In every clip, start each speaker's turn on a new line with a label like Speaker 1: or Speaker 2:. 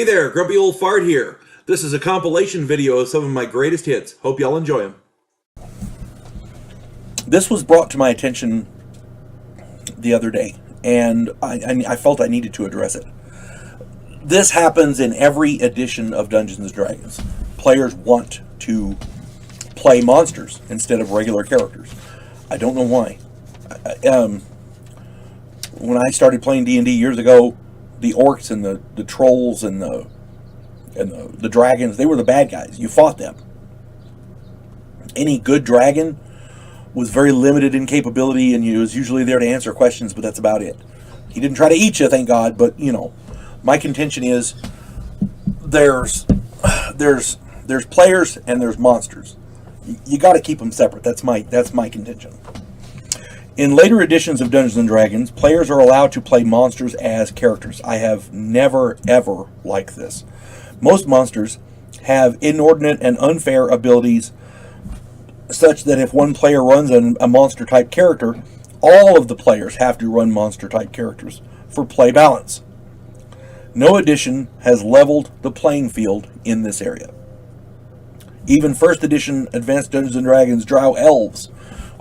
Speaker 1: Hey there, Grumpy Old Fart here. This is a compilation video of some of my greatest hits. Hope y'all enjoy them.
Speaker 2: This was brought to my attention the other day, and I felt I needed to address it. This happens in every edition of Dungeons and Dragons. Players want to play monsters instead of regular characters. I don't know why. When I started playing D&D years ago, the orcs and the trolls and the dragons, they were the bad guys. You fought them. Any good dragon was very limited in capability, and he was usually there to answer questions, but that's about it. He didn't try to eat you, thank God, but, my contention is there's players and there's monsters. You got to keep them separate. That's my contention. In later editions of Dungeons and Dragons, players are allowed to play monsters as characters. I have never, ever liked this. Most monsters have inordinate and unfair abilities such that if one player runs a monster-type character, all of the players have to run monster-type characters for play balance. No edition has leveled the playing field in this area. Even first edition Advanced Dungeons and Dragons Drow elves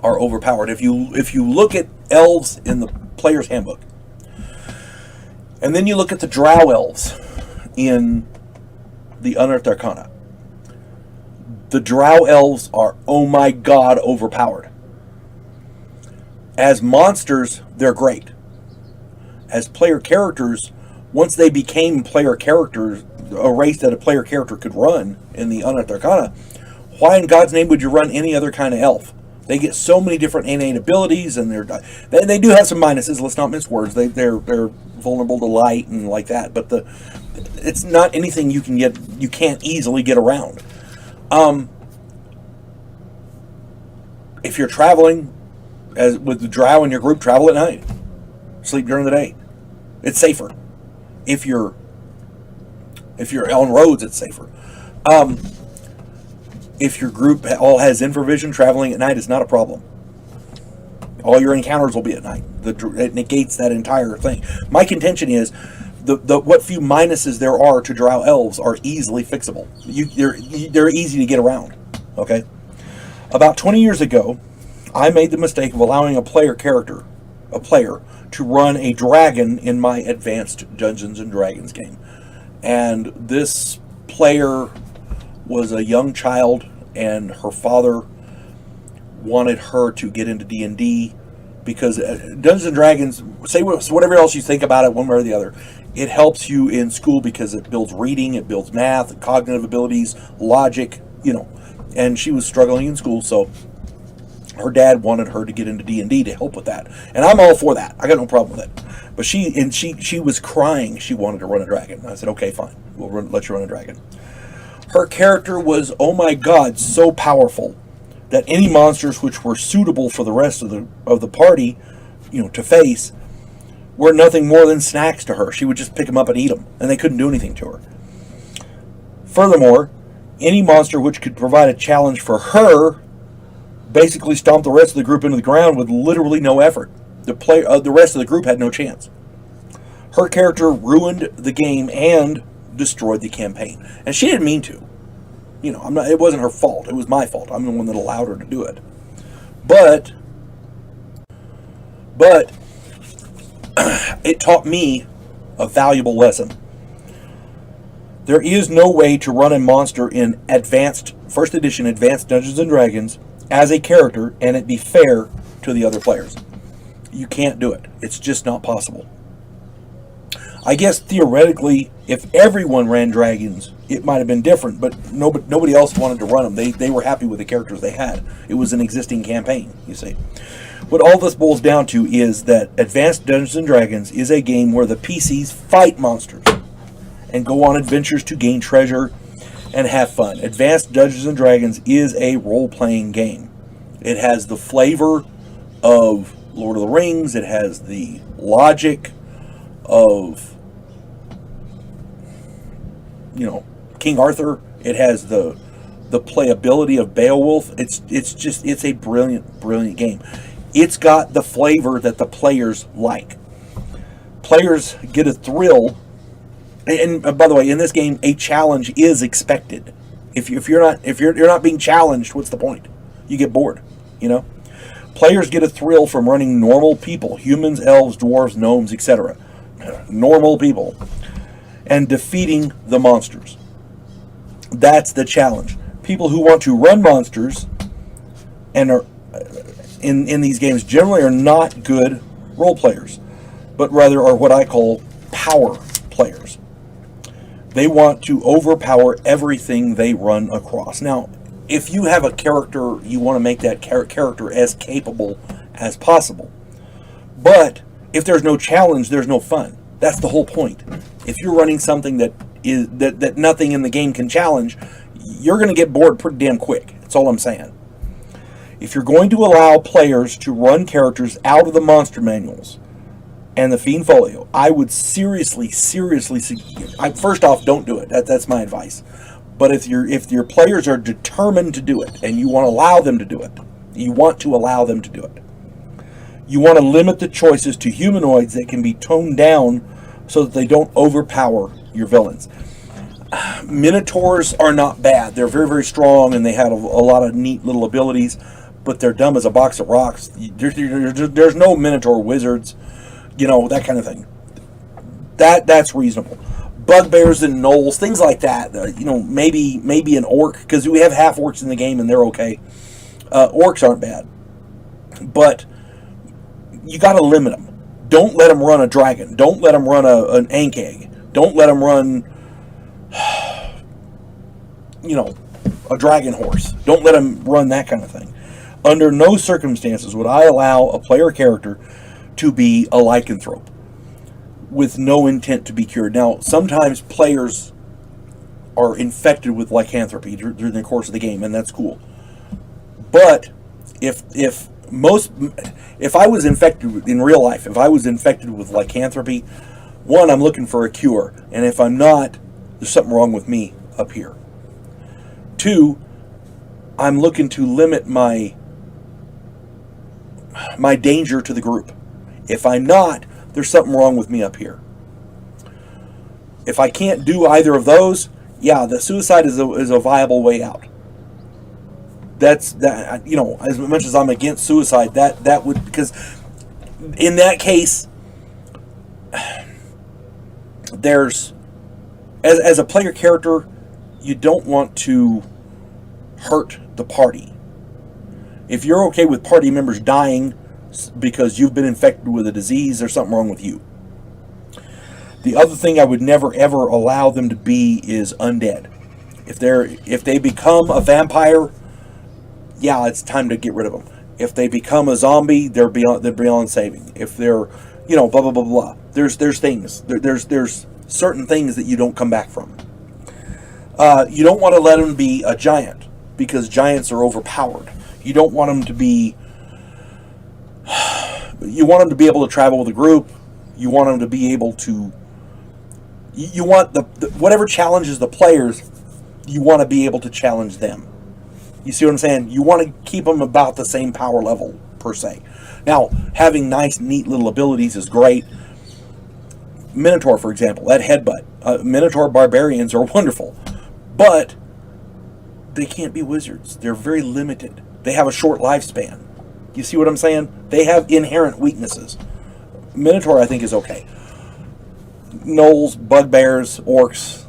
Speaker 2: are overpowered. If you look at elves in the player's handbook, and then you look at the Drow elves in the Unearthed Arcana, the Drow elves are, oh my God, overpowered. As monsters, they're great. As player characters, once they became player characters, a race that a player character could run in the Unearthed Arcana, why in God's name would you run any other kind of elf? They get so many different innate abilities, and they do have some minuses. Let's not mince words. They're vulnerable to light and like that, but it's not anything you can't easily get around. If you're traveling with the Drow in your group, travel at night. Sleep during the day. It's safer. If you're on roads, it's safer. If your group all has infravision, traveling at night is not a problem. All your encounters will be at night. It negates that entire thing. My contention is what few minuses there are to Drow elves are easily fixable. They're easy to get around. Okay. About 20 years ago, I made the mistake of allowing a player to run a dragon in my Advanced Dungeons and Dragons game. And this player was a young child, and her father wanted her to get into D&D because Dungeons and Dragons, say whatever else you think about it one way or the other, it helps you in school because it builds reading, it builds math, cognitive abilities, logic, and she was struggling in school, so her dad wanted her to get into D&D to help with that. And I'm all for that. I got no problem with it. But she was crying she wanted to run a dragon. I said, okay, fine. We'll let you run a dragon. Her character was, oh my God, so powerful that any monsters which were suitable for the rest of the party, to face, were nothing more than snacks to her. She would just pick them up and eat them, and they couldn't do anything to her. Furthermore, any monster which could provide a challenge for her basically stomped the rest of the group into the ground with literally no effort. The rest of the group had no chance. Her character ruined the game and destroyed the campaign, and she didn't mean to. It wasn't her fault. It was my fault. I'm the one that allowed her to do it. But it taught me a valuable lesson. There is no way to run a monster in first edition Advanced Dungeons and Dragons as a character and it be fair to the other players. You can't do it. It's just not possible. I guess theoretically, if everyone ran dragons, it might have been different, but nobody else wanted to run them. They were happy with the characters they had. It was an existing campaign, you see. What all this boils down to is that Advanced Dungeons and Dragons is a game where the PCs fight monsters and go on adventures to gain treasure and have fun. Advanced Dungeons and Dragons is a role-playing game. It has the flavor of Lord of the Rings. It has the logic of King Arthur. It has the playability of Beowulf. It's a brilliant game. It's got the flavor that the players like. Players get a thrill And by the way, in this game, a challenge is expected. If you're not being challenged, what's the point? You get bored, you know. Players get a thrill from running normal people, humans, elves, dwarves, gnomes, etc. Normal people, and defeating the monsters. That's the challenge. People who want to run monsters and are in these games generally are not good role players, but rather are what I call power players. They want to overpower everything they run across. Now, if you have a character, you want to make that character as capable as possible. But if there's no challenge, there's no fun. That's the whole point. If you're running something that nothing in the game can challenge, you're going to get bored pretty damn quick. That's all I'm saying. If you're going to allow players to run characters out of the monster manuals and the Fiend Folio, I would seriously, first off, don't do it. That's my advice. But if your players are determined to do it, and you want to allow them to do it, you want to limit the choices to humanoids that can be toned down so that they don't overpower your villains. Minotaurs are not bad. They're very, very strong, and they have a lot of neat little abilities, but they're dumb as a box of rocks. There's no Minotaur wizards, that kind of thing. That's reasonable. Bugbears and gnolls, things like that. Maybe an orc, because we have half orcs in the game and they're okay. Orcs aren't bad, but you got to limit them. Don't let them run a dragon. Don't let them run an ank egg. Don't let them run, a dragon horse. Don't let them run that kind of thing. Under no circumstances would I allow a player character to be a lycanthrope with no intent to be cured. Now, sometimes players are infected with lycanthropy during the course of the game, and that's cool. But if I was infected in real life, if I was infected with lycanthropy, one, I'm looking for a cure, and if I'm not, there's something wrong with me up here. Two, I'm looking to limit my danger to the group. If I'm not, there's something wrong with me up here. If I can't do either of those, yeah, the suicide is a viable way out. That's that. As much as I'm against suicide, that would, because in that case, there's as a player character, you don't want to hurt the party. If you're okay with party members dying because you've been infected with a disease, there's something wrong with you. The other thing I would never ever allow them to be is undead. If they become a vampire, yeah, it's time to get rid of them. If they become a zombie, they're beyond saving. If they're, blah blah blah blah. There's things. There's certain things that you don't come back from. You don't want to let them be a giant, because giants are overpowered. You don't want them to be. You want them to be able to travel with a group. You want them to be able to. You want the whatever challenges the players, you want to be able to challenge them. You see what I'm saying? You want to keep them about the same power level, per se. Now, having nice, neat little abilities is great. Minotaur, for example, that headbutt. Minotaur barbarians are wonderful. But they can't be wizards. They're very limited. They have a short lifespan. You see what I'm saying? They have inherent weaknesses. Minotaur, I think, is okay. Gnolls, bugbears, orcs,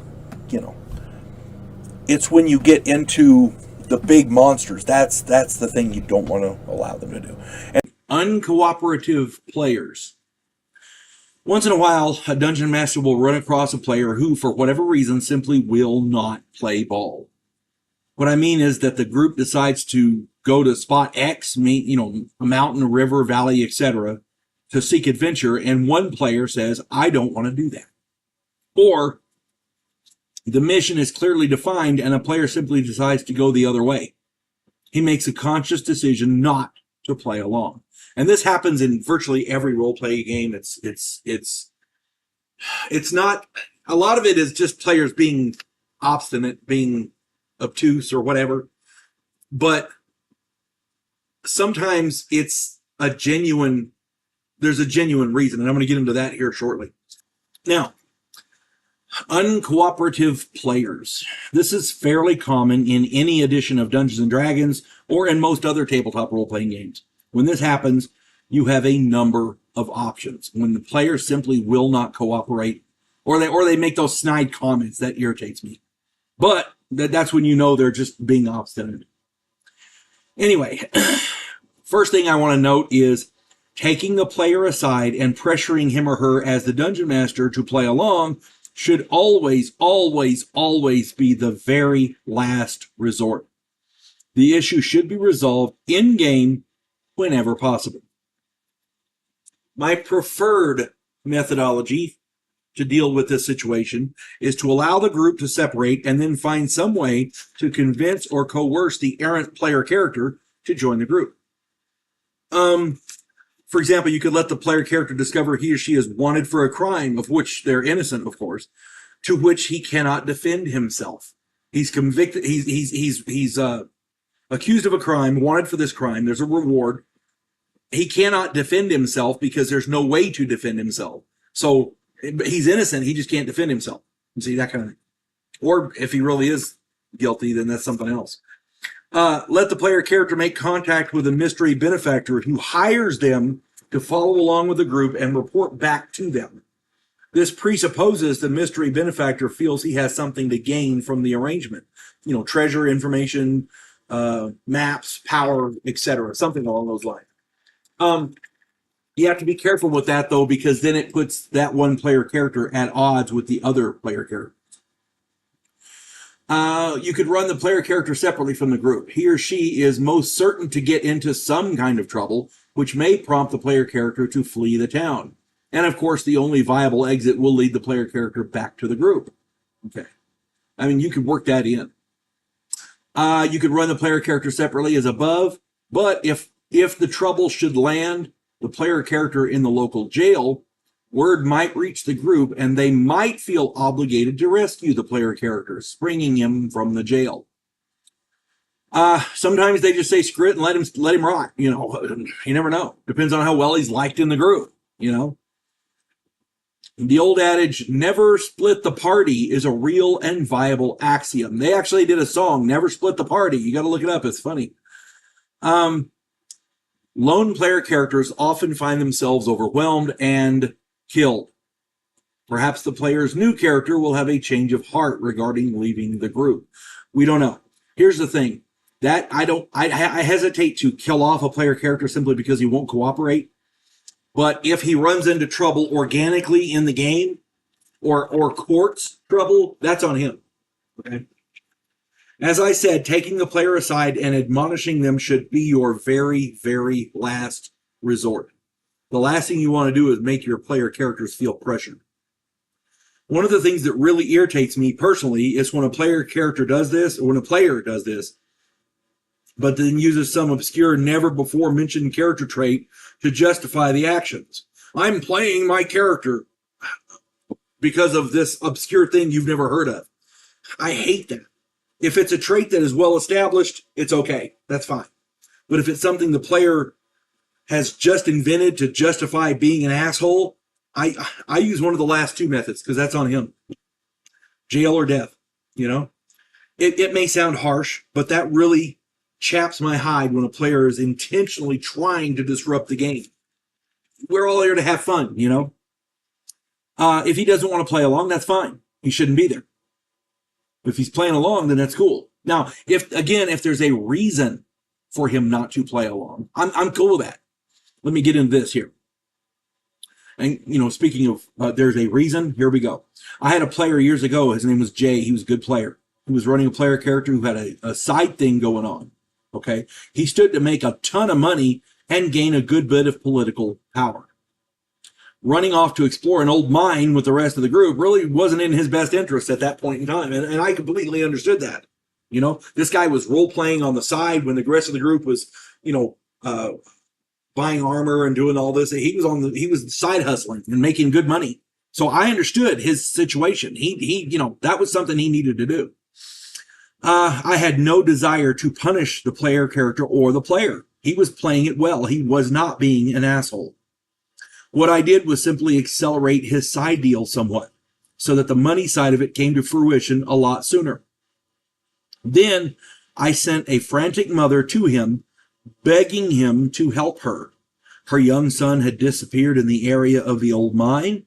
Speaker 2: It's when you get into the big monsters, that's the thing you don't want to allow them to do. And uncooperative players. Once in a while, a dungeon master will run across a player who, for whatever reason, simply will not play ball. What I mean is that the group decides to go to spot X, a mountain, a river, valley, etc., to seek adventure, and one player says, I don't want to do that. Or the mission is clearly defined and a player simply decides to go the other way. He makes a conscious decision not to play along. And this happens in virtually every role-playing game. It's not, a lot of it is just players being obstinate, being obtuse or whatever. But sometimes there's a genuine reason, and I'm going to get into that here shortly. Now,
Speaker 3: Uncooperative players. This is fairly common in any edition of Dungeons and Dragons or in most other tabletop role-playing games. When this happens, you have a number of options. When the player simply will not cooperate, or they make those snide comments, that irritates me. But that's when you know they're just being obstinate. Anyway, first thing I want to note is taking the player aside and pressuring him or her as the dungeon master to play along should always, always, always be the very last resort. The issue should be resolved in-game whenever possible. My preferred methodology to deal with this situation is to allow the group to separate and then find some way to convince or coerce the errant player character to join the group. For example, you could let the player character discover he or she is wanted for a crime of which they're innocent, of course, to which he cannot defend himself. He's convicted. He's accused of a crime, wanted for this crime. There's a reward. He cannot defend himself because there's no way to defend himself. So he's innocent. He just can't defend himself. You see, that kind of thing. Or if he really is guilty, then that's something else. Let the player character make contact with a mystery benefactor who hires them to follow along with the group and report back to them. This presupposes the mystery benefactor feels he has something to gain from the arrangement. You know, treasure, information, maps, power, etc. Something along those lines. You have to be careful with that, though, because then it puts that one player character at odds with the other player character. You could run the player character separately from the group. He or she is most certain to get into some kind of trouble, which may prompt the player character to flee the town. And of course, the only viable exit will lead the player character back to the group. Okay. I mean, you could work that in. You could run the player character separately as above, but if the trouble should land the player character in the local jail, word might reach the group and they might feel obligated to rescue the player character, springing him from the jail. Sometimes they just say screw it and let him rot. You know, you never know. Depends on how well he's liked in the group, you know. The old adage, never split the party, is a real and viable axiom. They actually did a song, Never Split the Party. You got to look it up. It's funny. Lone player characters often find themselves overwhelmed and killed. Perhaps the player's new character will have a change of heart regarding leaving the group. We don't know. Here's the thing. That I hesitate to kill off a player character simply because he won't cooperate. But if he runs into trouble organically in the game or courts trouble, that's on him. Okay. As I said, taking the player aside and admonishing them should be your very, very last resort. The last thing you want to do is make your player characters feel pressured. One of the things that really irritates me personally is when a player character does this, or when a player does this, but then uses some obscure, never-before-mentioned character trait to justify the actions. I'm playing my character because of this obscure thing you've never heard of. I hate that. If it's a trait that is well established, it's okay. That's fine. But if it's something the player has just invented to justify being an asshole, I use one of the last two methods because that's on him. Jail or death, you know? It may sound harsh, but that really chaps my hide when a player is intentionally trying to disrupt the game. We're all here to have fun, you know? If he doesn't want to play along, that's fine. He shouldn't be there. If he's playing along, then that's cool. Now, if there's a reason for him not to play along, I'm cool with that. Let me get into this here. And, you know, speaking of there's a reason, here we go. I had a player years ago. His name was Jay. He was a good player. He was running a player character who had a side thing going on. Okay. He stood to make a ton of money and gain a good bit of political power. Running off to explore an old mine with the rest of the group really wasn't in his best interest at that point in time. And I completely understood that. You know, this guy was role playing on the side when the rest of the group was, you know, buying armor and doing all this. He was side hustling and making good money. So I understood his situation. He, you know, that was something he needed to do. I had no desire to punish the player character or the player. He was playing it well. He was not being an asshole. What I did was simply accelerate his side deal somewhat. so that the money side of it came to fruition a lot sooner. Then I sent a frantic mother to him, begging him to help her. Her young son had disappeared in the area of the old mine.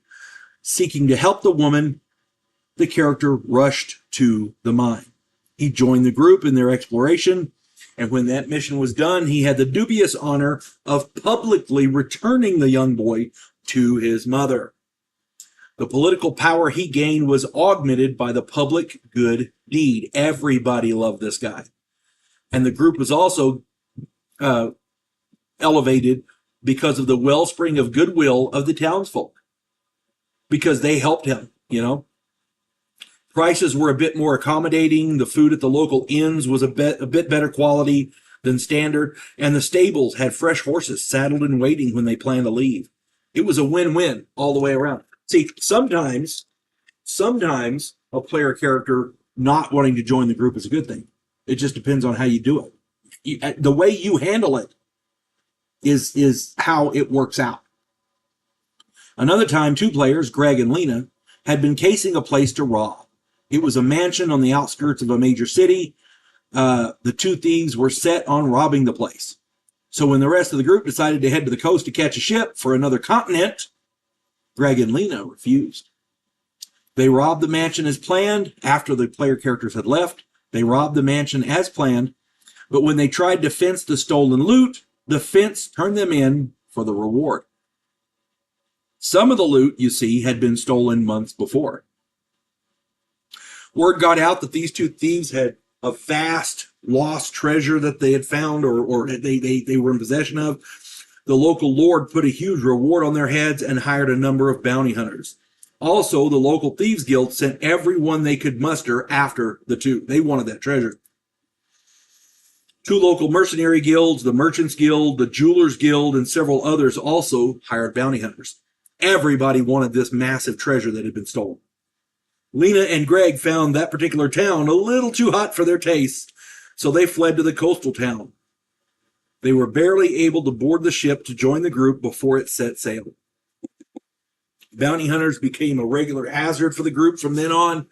Speaker 3: Seeking to help the woman, the character rushed to the mine. He joined the group in their exploration, and when that mission was done, he had the dubious honor of publicly returning the young boy to his mother. The political power he gained was augmented by the public good deed. Everybody loved this guy. And the group was also elevated because of the wellspring of goodwill of the townsfolk, because they helped him, you know. Prices were a bit more accommodating. The food at the local inns was a bit better quality than standard, and the stables had fresh horses saddled and waiting when they planned to leave. It was a win-win all the way around. See, sometimes a player character not wanting to join the group is a good thing. It just depends on how you do it. The way you handle it is how it works out. Another time, two players, Greg and Lena, had been casing a place to rob. It was a mansion on the outskirts of a major city. The two thieves were set on robbing the place. So when the rest of the group decided to head to the coast to catch a ship for another continent, Greg and Lena refused. They robbed the mansion as planned. After the player characters had left, they robbed the mansion as planned. But when they tried to fence the stolen loot, the fence turned them in for the reward. Some of the loot, you see, had been stolen months before. Word got out that these two thieves had a vast lost treasure that they had found or they were in possession of. The local lord put a huge reward on their heads and hired a number of bounty hunters. Also, the local thieves guild sent everyone they could muster after the two. They wanted that treasure. Two local mercenary guilds, the Merchants Guild, the Jewelers Guild, and several others also hired bounty hunters. Everybody wanted this massive treasure that had been stolen. Lena and Greg found that particular town a little too hot for their tastes, so they fled to the coastal town. They were barely able to board the ship to join the group before it set sail. Bounty hunters became a regular hazard for the group from then on.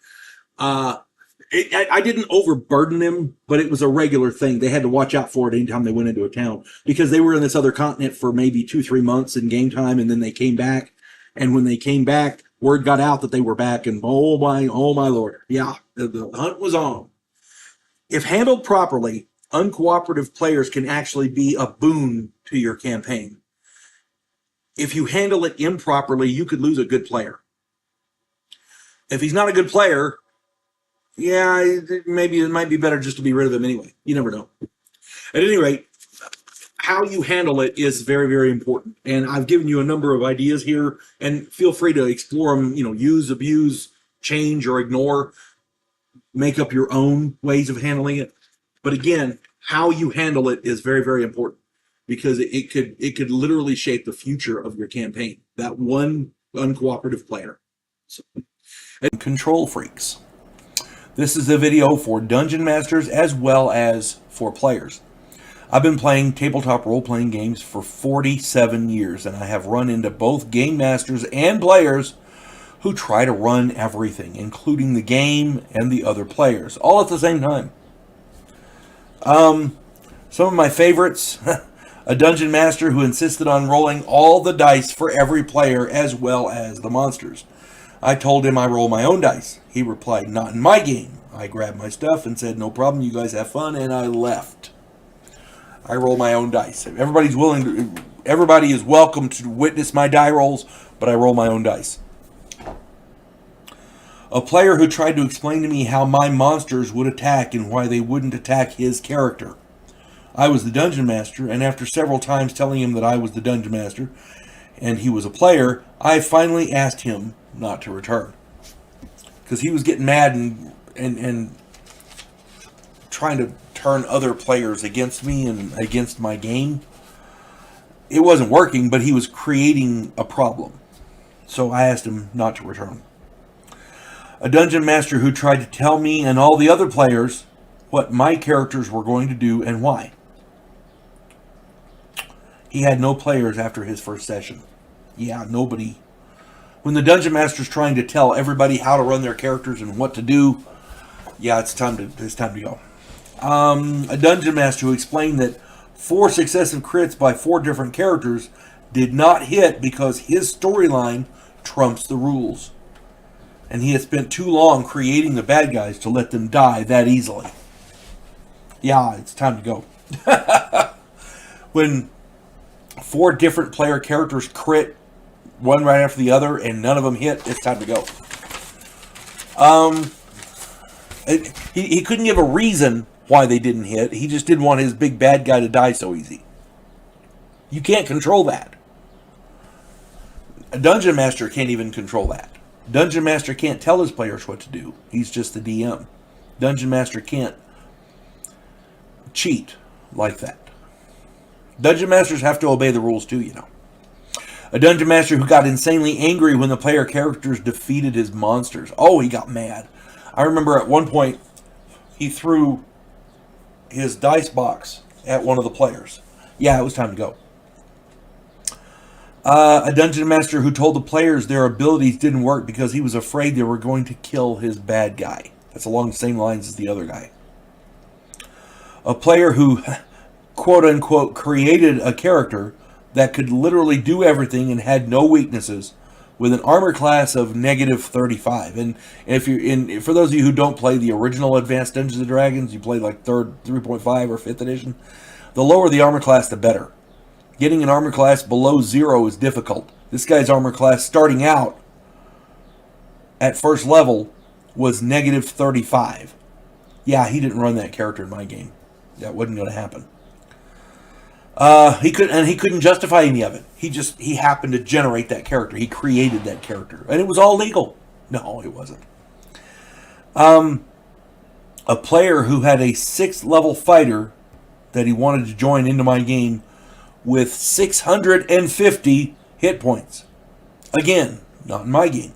Speaker 3: I didn't overburden them, but it was a regular thing. They had to watch out for it anytime they went into a town, because they were in this other continent for maybe 2-3 months in game time, and then they came back. And when they came back, word got out that they were back, and oh my Lord. Yeah, the hunt was on. If handled properly, uncooperative players can actually be a boon to your campaign. If you handle it improperly, you could lose a good player. If he's not a good player, yeah, maybe it might be better just to be rid of him anyway. You never know. At any rate, how you handle it is very, very important. And I've given you a number of ideas here, and feel free to explore them, use, abuse, change, or ignore. Make up your own ways of handling it. But again, how you handle it is very, very important, because it could literally shape the future of your campaign. That one uncooperative player.
Speaker 2: And control freaks. This is a video for dungeon masters as well as for players. I've been playing tabletop role-playing games for 47 years, and I have run into both game masters and players who try to run everything, including the game and the other players, all at the same time. Some of my favorites, a dungeon master who insisted on rolling all the dice for every player as well as the monsters. I told him I roll my own dice. He replied, "Not in my game." I grabbed my stuff and said, "No problem, you guys have fun," and I left. I roll my own dice. Everybody is welcome to witness my die rolls, but I roll my own dice. A player who tried to explain to me how my monsters would attack and why they wouldn't attack his character. I was the dungeon master, and after several times telling him that I was the dungeon master and he was a player, I finally asked him not to return, because he was getting mad and trying to turn other players against me and against my game. It wasn't working, but he was creating a problem. So I asked him not to return. A dungeon master who tried to tell me and all the other players what my characters were going to do and why. He had no players after his first session. Yeah, nobody when the Dungeon Master's trying to tell everybody how to run their characters and what to do, yeah, it's time to go. A Dungeon Master who explained that 4 successive crits by 4 different characters did not hit because his storyline trumps the rules. And he had spent too long creating the bad guys to let them die that easily. Yeah, it's time to go. When 4 different player characters crit one right after the other and none of them hit, it's time to go. He couldn't give a reason why they didn't hit. He just didn't want his big bad guy to die so easy. You can't control that. A Dungeon Master can't even control that. Dungeon Master can't tell his players what to do. He's just the DM. Dungeon Master can't cheat like that. Dungeon Masters have to obey the rules too, you know. A Dungeon Master who got insanely angry when the player characters defeated his monsters. Oh, he got mad. I remember at one point, he threw his dice box at one of the players. Yeah, it was time to go. A Dungeon Master who told the players their abilities didn't work because he was afraid they were going to kill his bad guy. That's along the same lines as the other guy. A player who, quote-unquote, created a character that could literally do everything and had no weaknesses with an armor class of -35. And if you're for those of you who don't play the original Advanced Dungeons & Dragons, you play like 3.5 or 5th edition, the lower the armor class, the better. Getting an armor class below 0 is difficult. This guy's armor class starting out at first level was -35. Yeah, he didn't run that character in my game. That wasn't going to happen. He couldn't justify any of it. He happened to generate that character. He created that character, and it was all legal. No, it wasn't. A player who had a 6th level fighter that he wanted to join into my game with 650 hit points. Again, not in my game.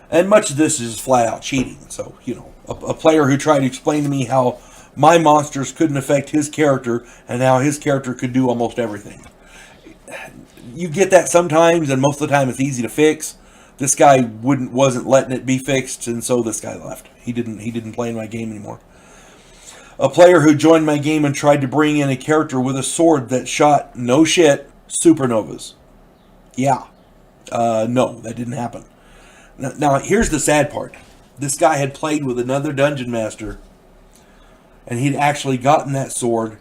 Speaker 2: And much of this is flat out cheating. So, you know, a player who tried to explain to me how my monsters couldn't affect his character and how his character could do almost everything. You get that sometimes, and most of the time it's easy to fix. This guy wasn't letting it be fixed, and so this guy left. He didn't play in my game anymore. A player who joined my game and tried to bring in a character with a sword that shot, no shit, supernovas. Yeah. No, that didn't happen. Now, here's the sad part. This guy had played with another Dungeon Master, and he'd actually gotten that sword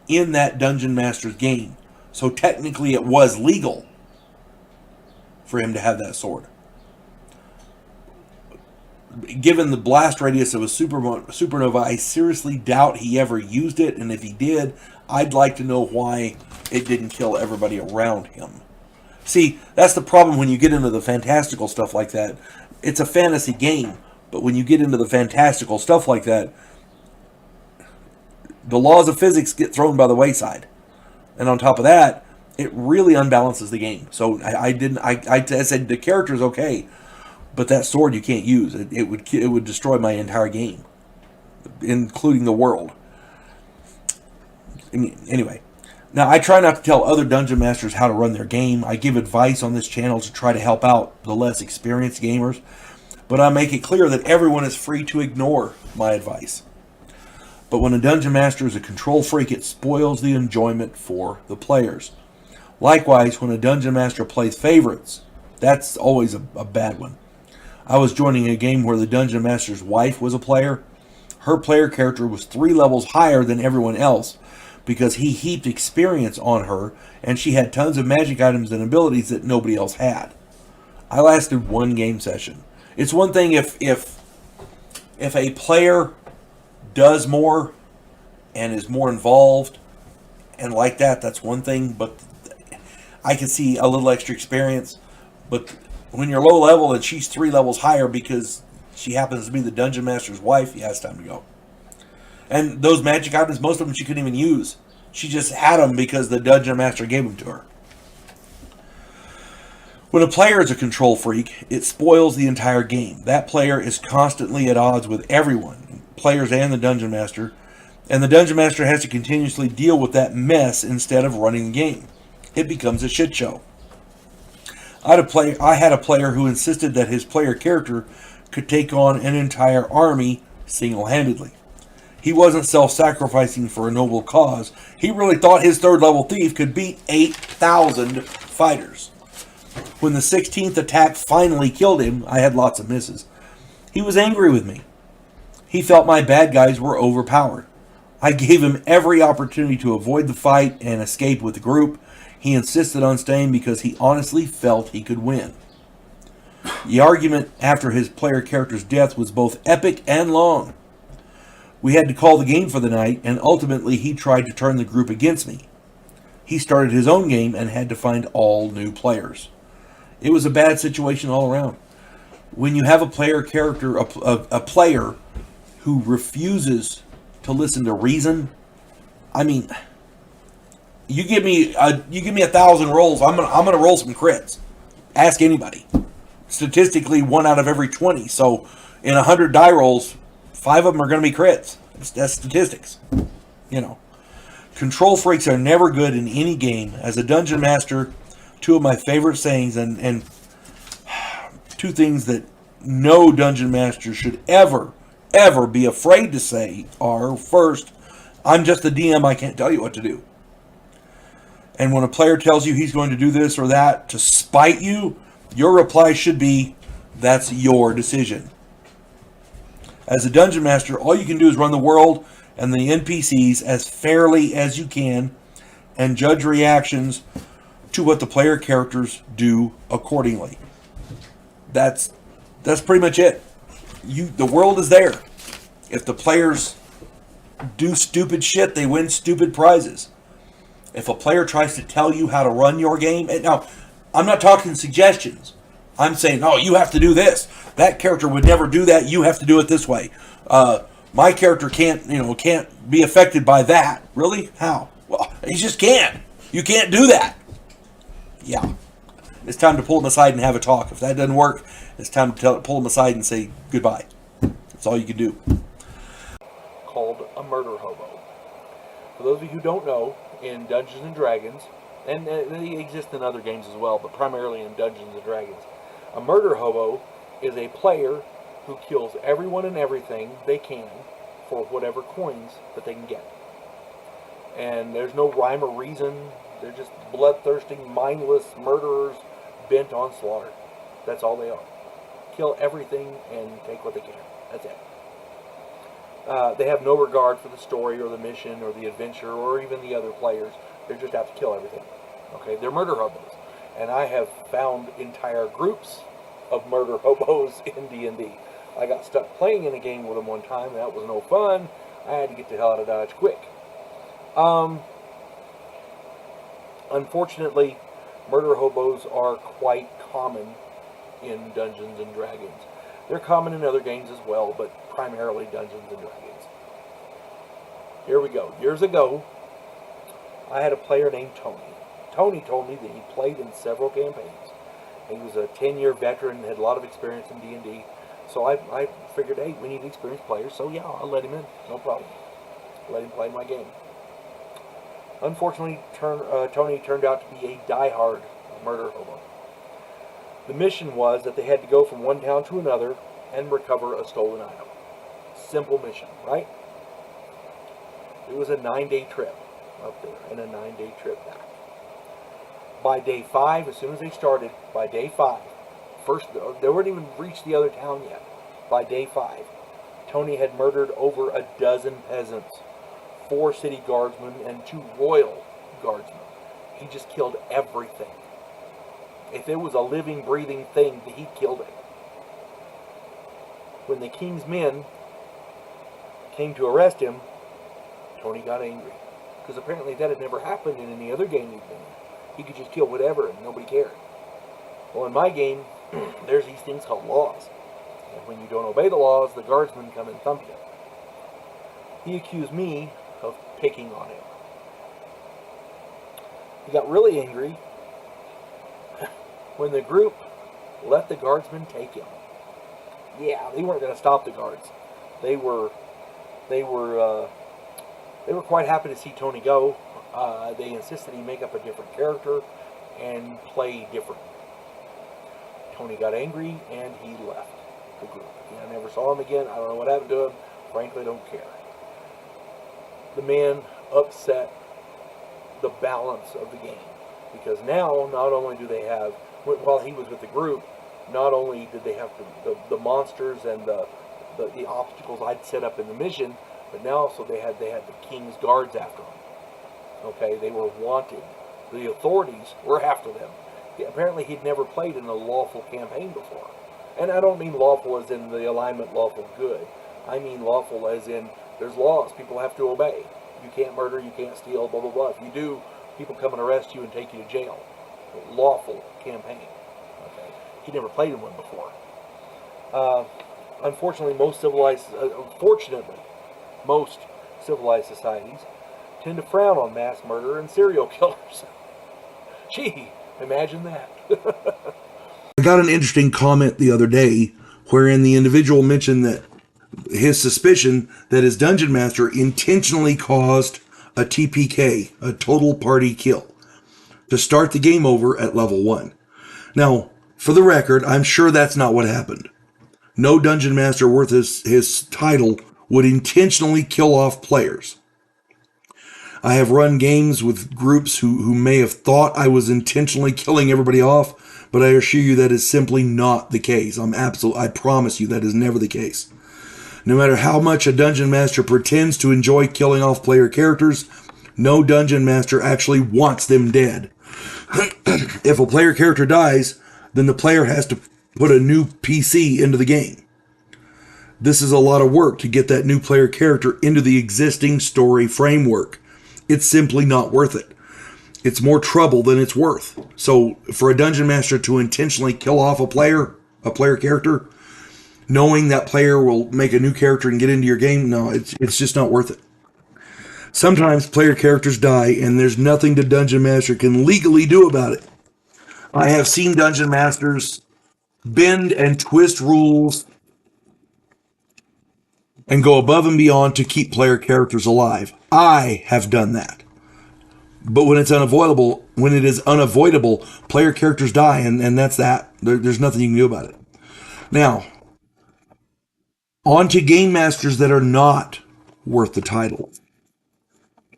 Speaker 2: in that Dungeon Master's game. So technically it was legal for him to have that sword. Given the blast radius of a supernova, I seriously doubt he ever used it, and if he did, I'd like to know why it didn't kill everybody around him. See, that's the problem when you get into the fantastical stuff like that. It's a fantasy game, but when you get into the fantastical stuff like that, the laws of physics get thrown by the wayside. And on top of that, it really unbalances the game. So I said the character's okay, but that sword you can't use. It would destroy my entire game, including the world. Anyway, now I try not to tell other Dungeon Masters how to run their game. I give advice on this channel to try to help out the less experienced gamers, but I make it clear that everyone is free to ignore my advice. But when a Dungeon Master is a control freak, it spoils the enjoyment for the players. Likewise, when a Dungeon Master plays favorites, that's always a bad one. I was joining a game where the Dungeon Master's wife was a player. Her player character was 3 levels higher than everyone else because he heaped experience on her, and she had tons of magic items and abilities that nobody else had. I lasted 1 game session. It's one thing if a player does more and is more involved and like that's one thing, but I can see a little extra experience. But when you're low level and she's 3 levels higher because she happens to be the Dungeon Master's wife, yeah, it's time to go. And those magic items, most of them she couldn't even use. She just had them because the Dungeon Master gave them to her. When a player is a control freak, it spoils the entire game. That player is constantly at odds with everyone, players and the Dungeon Master, and the Dungeon Master has to continuously deal with that mess instead of running the game. It becomes a shit show. I had a player who insisted that his player character could take on an entire army single-handedly. He wasn't self-sacrificing for a noble cause. He really thought his third-level thief could beat 8,000 fighters. When the 16th attack finally killed him, I had lots of misses. He was angry with me. He felt my bad guys were overpowered. I gave him every opportunity to avoid the fight and escape with the group. He insisted on staying because he honestly felt he could win. The argument after his player character's death was both epic and long. We had to call the game for the night, and ultimately he tried to turn the group against me. He started his own game and had to find all new players. It was a bad situation all around. When you have a player character, a player who refuses to listen to reason, I mean, you give me 1,000 rolls, I'm gonna roll some crits. Ask anybody. Statistically, 1 out of every 20. So, in 100 die rolls, 5 of them are going to be crits. That's statistics. You know, control freaks are never good in any game. As a dungeon master, 2 of my favorite sayings and 2 things that no dungeon master should ever be afraid to say are: first, I'm just the DM, I can't tell you what to do. And when a player tells you he's going to do this or that to spite you, your reply should be, that's your decision. As a dungeon master, all you can do is run the world and the NPCs as fairly as you can and judge reactions to what the player characters do accordingly. That's pretty much it. The world is there. If the players do stupid shit, they win stupid prizes. If a player tries to tell you how to run your game, now, I'm not talking suggestions. I'm saying, oh, you have to do this. That character would never do that. You have to do it this way. My character can't be affected by that. Really? How? Well, he just can't. You can't do that. Yeah. It's time to pull him aside and have a talk. If that doesn't work, it's time to pull him aside and say goodbye. That's all you can do.
Speaker 4: Called a murder hobo. For those of you who don't know, in Dungeons and Dragons, and they exist in other games as well, but primarily in Dungeons and Dragons, a murder hobo is a player who kills everyone and everything they can for whatever coins that they can get. And there's no rhyme or reason. They're just bloodthirsty, mindless murderers bent on slaughter. That's all they are. Kill everything and take what they can. That's it. They have no regard for the story or the mission or the adventure or even the other players. They just have to kill everything. Okay, they're murder hobos. And I have found entire groups of murder hobos in D&D. I got stuck playing in a game with them one time, and that was no fun. I had to get the hell out of Dodge quick. Unfortunately, murder hobos are quite common in Dungeons and Dragons. They're common in other games as well, but primarily Dungeons and Dragons. Here we go. Years ago, I had a player named Tony. Tony told me that he played in several campaigns. He was a 10-year veteran, had a lot of experience in D&D. So I figured, hey, we need experienced players, so yeah, I'll let him in. No problem. Let him play my game. Unfortunately, Tony turned out to be a die-hard murder hobo. The mission was that they had to go from one town to another and recover a stolen item. Simple mission, right? It was a 9-day trip up there and a 9-day trip back. By day 5, as soon as they started, by day 5, they weren't even reached the other town yet. By day 5, Tony had murdered over a dozen peasants, 4 city guardsmen, and 2 royal guardsmen. He just killed everything. If it was a living, breathing thing, he killed it. When the king's men came to arrest him, Tony got angry. Because apparently that had never happened in any other game he'd been in. He could just kill whatever and nobody cared. Well, in my game, there's these things called laws. And when you don't obey the laws, the guardsmen come and thump you. He accused me of picking on him. He got really angry when the group let the guardsmen take him. Yeah, they weren't going to stop the guards. They were quite happy to see Tony go. They insisted he make up a different character and play different. Tony got angry and he left the group. I never saw him again. I don't know what happened to him. Frankly, I don't care. The man upset the balance of the game, because now not only do they have, while he was with the group, not only did they have the monsters and the obstacles I'd set up in the mission, but now also they had the king's guards after them. Okay, they were wanted. The authorities were after them. Apparently he'd never played in a lawful campaign before. And I don't mean lawful as in the alignment lawful good. I mean lawful as in there's laws people have to obey. You can't murder, you can't steal, blah, blah, blah. If you do, people come and arrest you and take you to jail. Lawful campaign. Okay. He never played in one before. Unfortunately, most civilized societies tend to frown on mass murder and serial killers. Gee, imagine that.
Speaker 1: I got an interesting comment the other day wherein the individual mentioned that his suspicion that his dungeon master intentionally caused a TPK, a total party kill, to start the game over at level 1. Now, for the record, I'm sure that's not what happened. No dungeon master worth his title would intentionally kill off players. I have run games with groups who may have thought I was intentionally killing everybody off, but I assure you that is simply not the case. I promise you that is never the case. No matter how much a dungeon master pretends to enjoy killing off player characters, no dungeon master actually wants them dead. If a player character dies, then the player has to put a new PC into the game. This is a lot of work to get that new player character into the existing story framework. It's simply not worth it. It's more trouble than it's worth. So for a dungeon master to intentionally kill off a player character, knowing that player will make a new character and get into your game, no, it's just not worth it. Sometimes player characters die and there's nothing the dungeon master can legally do about it. I have seen dungeon masters bend and twist rules and go above and beyond to keep player characters alive. I have done that. But when it is unavoidable, player characters die, and that's that. There's nothing you can do about it. Now, on to game masters that are not worth the title.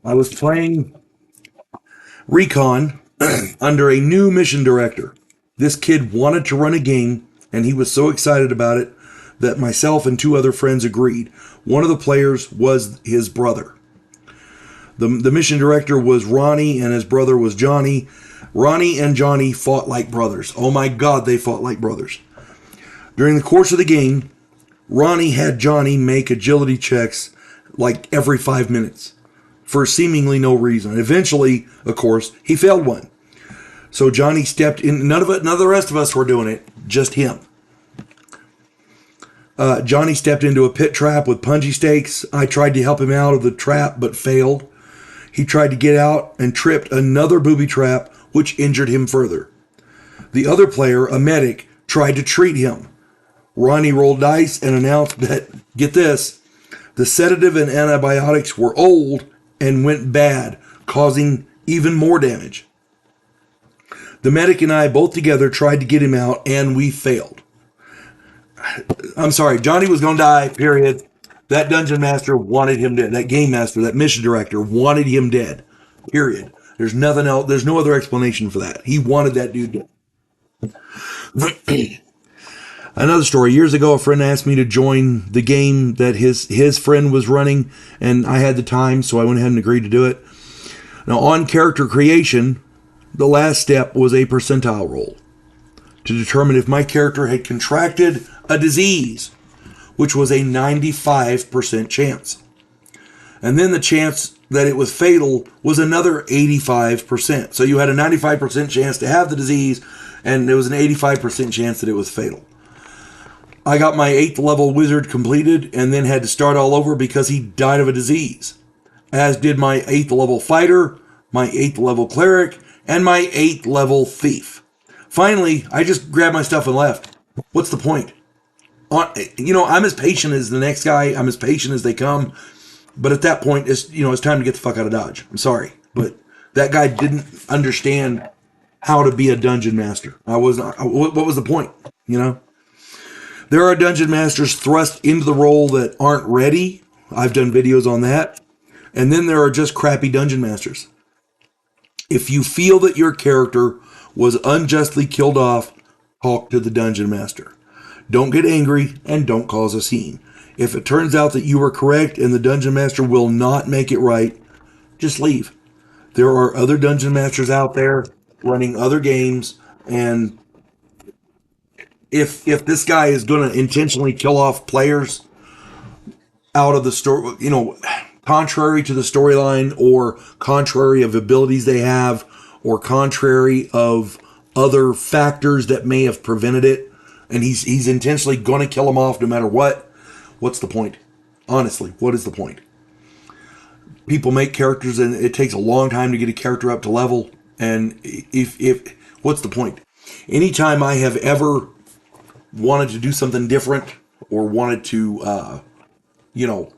Speaker 1: I was playing Recon under a new mission director. This kid wanted to run a game, and he was so excited about it that myself and 2 other friends agreed. One of the players was his brother. The mission director was Ronnie, and his brother was Johnny. Ronnie and Johnny fought like brothers. Oh my God, they fought like brothers. During the course of the game, Ronnie had Johnny make agility checks like every 5 minutes for seemingly no reason. Eventually, of course, he failed one. So Johnny stepped in. None of the rest of us were doing it, just him. Johnny stepped into a pit trap with punji stakes. I tried to help him out of the trap, but failed. He tried to get out and tripped another booby trap, which injured him further. The other player, a medic, tried to treat him. Ronnie rolled dice and announced that, get this, the sedative and antibiotics were old and went bad, causing even more damage. The medic and I both together tried to get him out, and we failed. I'm sorry, Johnny was going to die, period. That dungeon master wanted him dead. That game master, that mission director wanted him dead, period. There's nothing else. There's no other explanation for that. He wanted that dude dead. Another story. Years ago, a friend asked me to join the game that his friend was running, and I had the time, so I went ahead and agreed to do it. Now, on character creation, the last step was a percentile roll to determine if my character had contracted a disease, which was a 95% chance. And then the chance that it was fatal was another 85%. So you had a 95% chance to have the disease, and there was an 85% chance that it was fatal. I got my 8th level wizard completed and then had to start all over because he died of a disease. As did my 8th level fighter, my 8th level cleric, and my 8th level thief. Finally, I just grabbed my stuff and left. What's the point? I'm as patient as the next guy. I'm as patient as they come. But at that point, it's time to get the fuck out of Dodge. I'm sorry. But that guy didn't understand how to be a dungeon master. What was the point? You know, there are dungeon masters thrust into the role that aren't ready. I've done videos on that. And then there are just crappy dungeon masters. If you feel that your character was unjustly killed off, talk to the dungeon master. Don't get angry and don't cause a scene. If it turns out that you were correct and the dungeon master will not make it right, just leave. There are other dungeon masters out there running other games, and if this guy is going to intentionally kill off players out of the story, you know, contrary to the storyline or contrary of abilities they have or contrary of other factors that may have prevented it, and he's intentionally going to kill them off no matter what, what's the point? Honestly, what is the point? People make characters and it takes a long time to get a character up to level, and if what's the point? Anytime I have ever wanted to do something different or wanted to you know,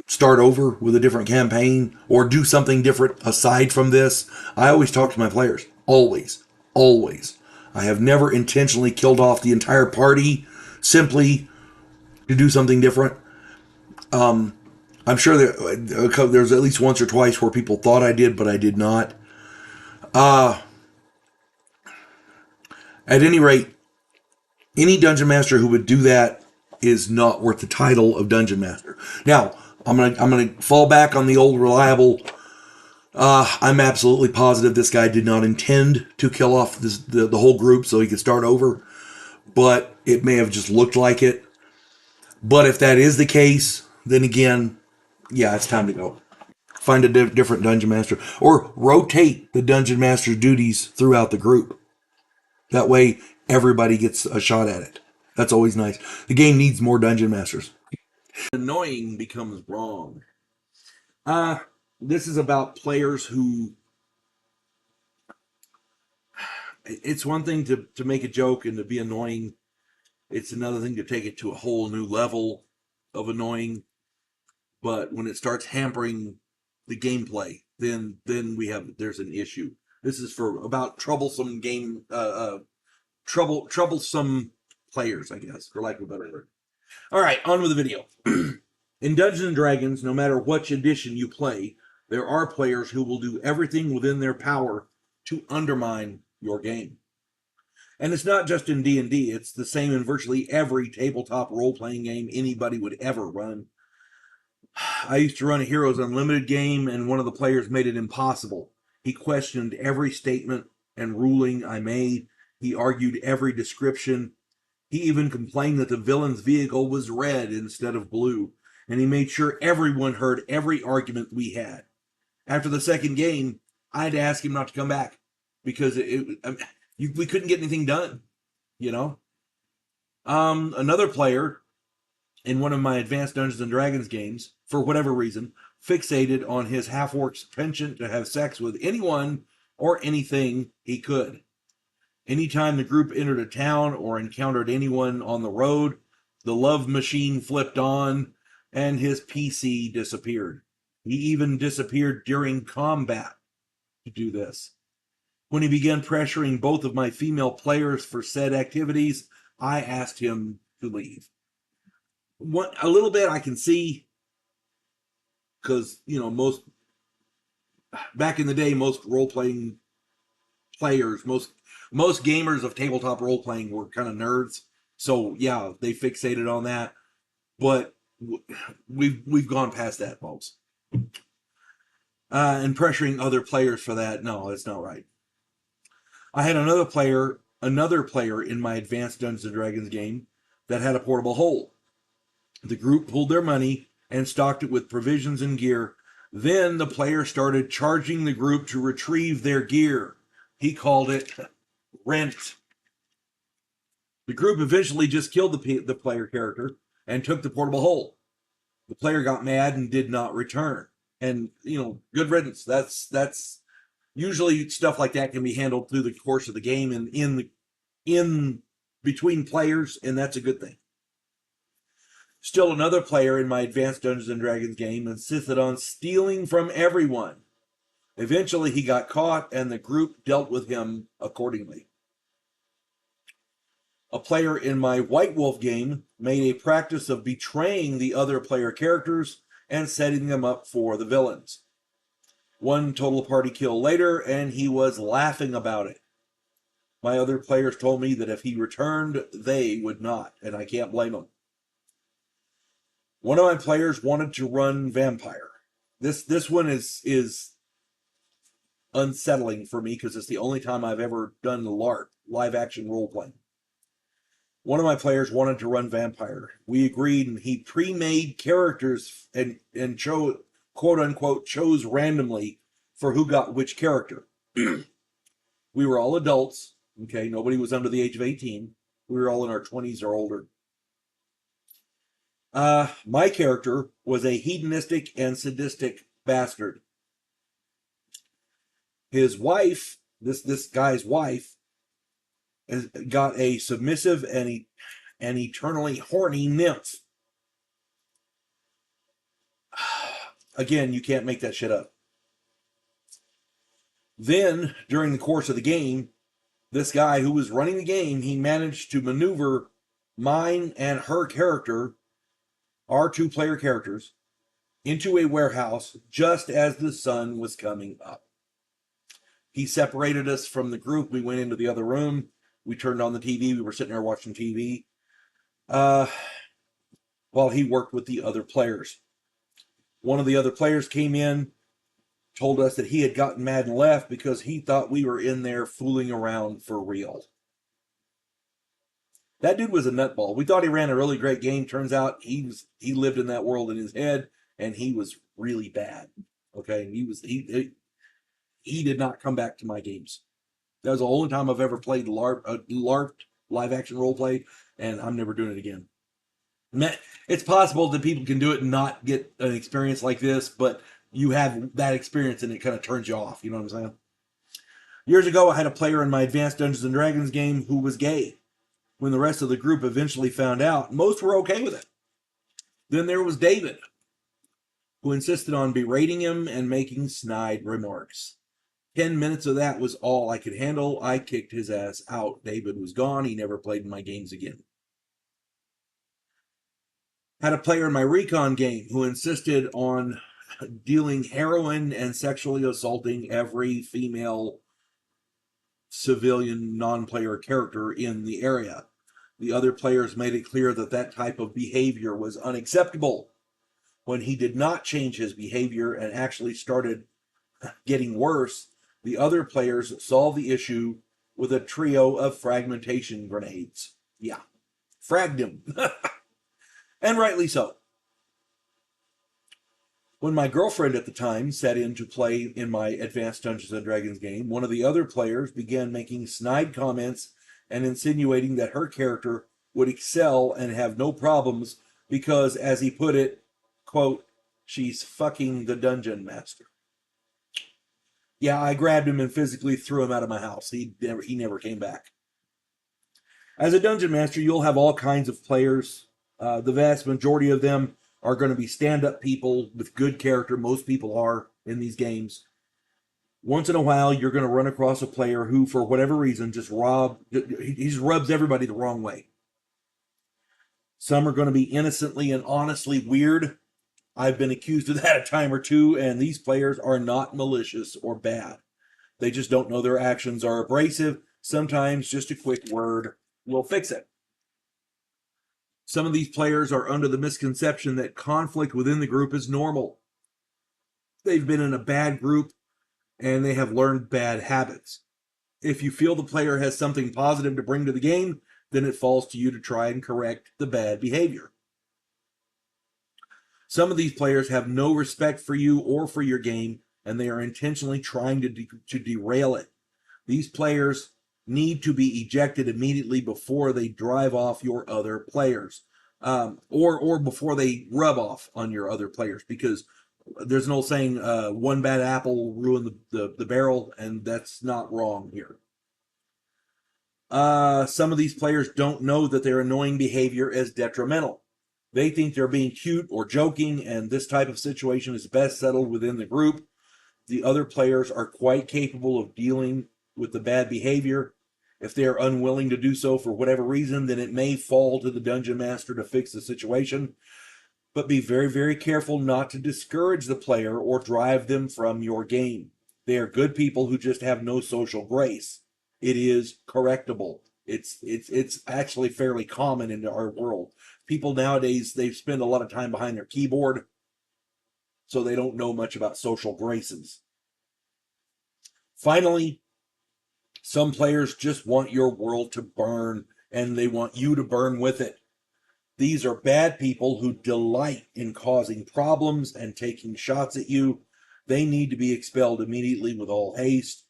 Speaker 1: start over with a different campaign or do something different aside from this, I always talk to my players. Always. Always. I have never intentionally killed off the entire party simply to do something different. I'm sure there's at least once or twice where people thought I did, but I did not. At any rate, any dungeon master who would do that is not worth the title of dungeon master. Now, I'm gonna fall back on the old reliable. I'm absolutely positive this guy did not intend to kill off the whole group so he could start over, but it may have just looked like it. But if that is the case, then again, yeah, it's time to go. Find a different dungeon master or rotate the dungeon master's duties throughout the group. That way, everybody gets a shot at it. That's always nice. The game needs more dungeon masters. Annoying becomes wrong. This is about players who. It's one thing to make a joke and to be annoying. It's another thing to take it to a whole new level of annoying. But when it starts hampering the gameplay, then there's an issue. This is for about troublesome troublesome players, I guess, for lack of a better word. All right, on with the video. In Dungeons and Dragons, no matter which edition you play, there are players who will do everything within their power to undermine your game. And it's not just in D&D, it's the same in virtually every tabletop role-playing game anybody would ever run. I used to run a Heroes Unlimited game, and one of the players made it impossible. He questioned every statement and ruling I made. He argued every description. He even complained that the villain's vehicle was red instead of blue, and he made sure everyone heard every argument we had. After the second game, I had to ask him not to come back because we couldn't get anything done, you know? Another player in one of my Advanced Dungeons and Dragons games, for whatever reason, fixated on his half-orc's penchant to have sex with anyone or anything he could. Anytime the group entered a town or encountered anyone on the road, the love machine flipped on and his PC disappeared. He even disappeared during combat to do this. When he began pressuring both of my female players for said activities, I asked him to leave. A little bit I can see, because, you know, back in the day, most role-playing players, most gamers of tabletop role-playing were kind of nerds. So, yeah, they fixated on that. But we've gone past that, folks. And pressuring other players for that, no, it's not right. I had another player in my Advanced Dungeons and Dragons game that had a portable hole. The group pulled their money and stocked it with provisions and gear. Then the player started charging the group to retrieve their gear. He called it rent. The group eventually just killed the player character and took the portable hole. The player got mad and did not return. And, you know, good riddance. That's usually stuff like that can be handled through the course of the game and in between players, and that's a good thing. Still another player in my Advanced Dungeons and Dragons game insisted on stealing from everyone. Eventually, he got caught, and the group dealt with him accordingly. A player in my White Wolf game made a practice of betraying the other player characters and setting them up for the villains. One total party kill later, and he was laughing about it. My other players told me that if he returned, they would not, and I can't blame them. One of my players wanted to run vampire. This one is unsettling for me because it's the only time I've ever done LARP, live action role playing. One of my players wanted to run vampire. We agreed, and he pre-made characters and quote unquote chose randomly for who got which character. We were all adults. Okay, nobody was under the age of 18. We were all in our 20s or older. My character was a hedonistic and sadistic bastard. His wife, this guy's wife, got a submissive and eternally horny nymph. Again, you can't make that shit up. Then, during the course of the game, this guy who was running the game, he managed to maneuver mine and her character, our two-player characters, into a warehouse just as the sun was coming up. He separated us from the group. We went into the other room. We turned on the TV. We were sitting there watching TV while he worked with the other players. One of the other players came in, told us that he had gotten mad and left because he thought we were in there fooling around for real. That dude was a nutball. We thought he ran a really great game. Turns out he lived in that world in his head, and he was really bad. Okay, he did not come back to my games. That was the only time I've ever played LARP, live action role play, and I'm never doing it again. It's possible that people can do it and not get an experience like this, but you have that experience and it kind of turns you off. You know what I'm saying? Years ago, I had a player in my Advanced Dungeons & Dragons game who was gay. When the rest of the group eventually found out, most were okay with it. Then there was David, who insisted on berating him and making snide remarks. 10 minutes of that was all I could handle. I kicked his ass out. David was gone. He never played in my games again. Had a player in my recon game who insisted on dealing heroin and sexually assaulting every female civilian non-player character in the area. The other players made it clear that that type of behavior was unacceptable. When he did not change his behavior and actually started getting worse, the other players solved the issue with a trio of fragmentation grenades. Yeah, fragged him. And rightly so. When my girlfriend at the time sat in to play in my Advanced Dungeons & Dragons game, one of the other players began making snide comments and insinuating that her character would excel and have no problems because, as he put it, quote, she's fucking the dungeon master. Yeah, I grabbed him and physically threw him out of my house. He never came back. As a dungeon master, you'll have all kinds of players. The vast majority of them are going to be stand-up people with good character. Most people are in these games. Once in a while, you're going to run across a player who, for whatever reason, he just rubs everybody the wrong way. Some are going to be innocently and honestly weird. I've been accused of that a time or two, and these players are not malicious or bad. They just don't know their actions are abrasive. Sometimes just a quick word will fix it. Some of these players are under the misconception that conflict within the group is normal. They've been in a bad group and they have learned bad habits. If you feel the player has something positive to bring to the game, then it falls to you to try and correct the bad behavior. Some of these players have no respect for you or for your game, and they are intentionally trying to derail it. These players need to be ejected immediately before they drive off your other players, or before they rub off on your other players, because there's an old saying, one bad apple will ruin the barrel, and that's not wrong here. Some of these players don't know that their annoying behavior is detrimental. They think they're being cute or joking, and this type of situation is best settled within the group.
Speaker 3: The other players are quite capable of dealing with the bad behavior. If they are unwilling to do so for whatever reason, then it may fall to the dungeon master to fix the situation. But be very, very careful not to discourage the player or drive them from your game. They are good people who just have no social grace. It is correctable. It's actually fairly common in our world. People nowadays, they spend a lot of time behind their keyboard, so they don't know much about social graces. Finally, some players just want your world to burn, and they want you to burn with it. These are bad people who delight in causing problems and taking shots at you. They need to be expelled immediately with all haste.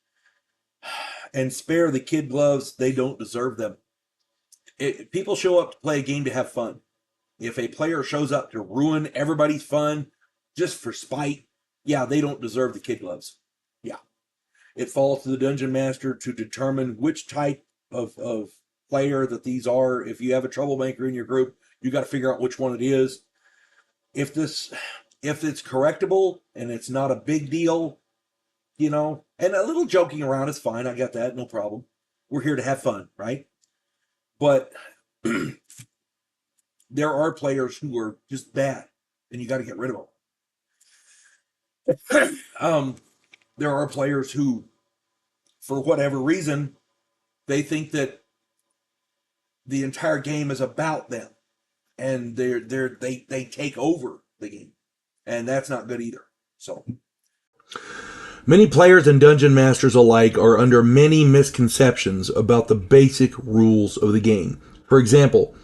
Speaker 3: And spare the kid gloves. They don't deserve them. People show up to play a game to have fun. If a player shows up to ruin everybody's fun just for spite, yeah, they don't deserve the kid gloves. Yeah. It falls to the dungeon master to determine which type of player that these are. If you have a troublemaker in your group, you got to figure out which one it is. If it's correctable and it's not a big deal, you know, and a little joking around is fine. I got that, no problem. We're here to have fun, right? But there are players who are just bad, and you got to get rid of them. There are players who, for whatever reason, they think that the entire game is about them, and they take over the game, and that's not good either. So, many players and dungeon masters alike are under many misconceptions about the basic rules of the game. For example,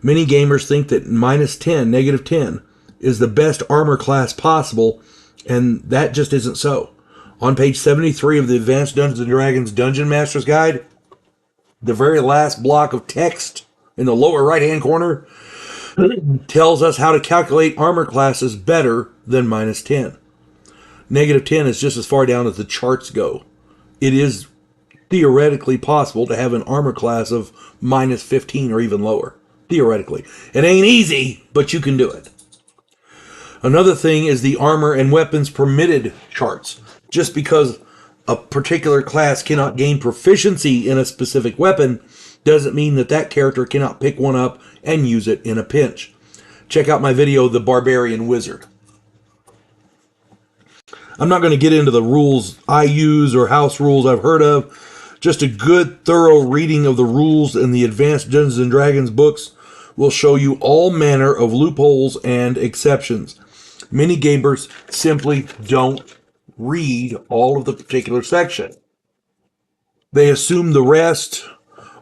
Speaker 3: many gamers think that -10, -10 is the best armor class possible, and that just isn't so. On page 73 of the Advanced Dungeons & Dragons Dungeon Master's Guide, the very last block of text in the lower right-hand corner tells us how to calculate armor classes better than -10. -10 is just as far down as the charts go. It is theoretically possible to have an armor class of -15 or even lower. Theoretically. It ain't easy, but you can do it. Another thing is the armor and weapons permitted charts. Just because a particular class cannot gain proficiency in a specific weapon doesn't mean that that character cannot pick one up and use it in a pinch. Check out my video, The Barbarian Wizard. I'm not going to get into the rules I use or house rules I've heard of. Just a good, thorough reading of the rules in the Advanced Dungeons & Dragons books will show you all manner of loopholes and exceptions. Many gamers simply don't read all of the particular section. They assume the rest,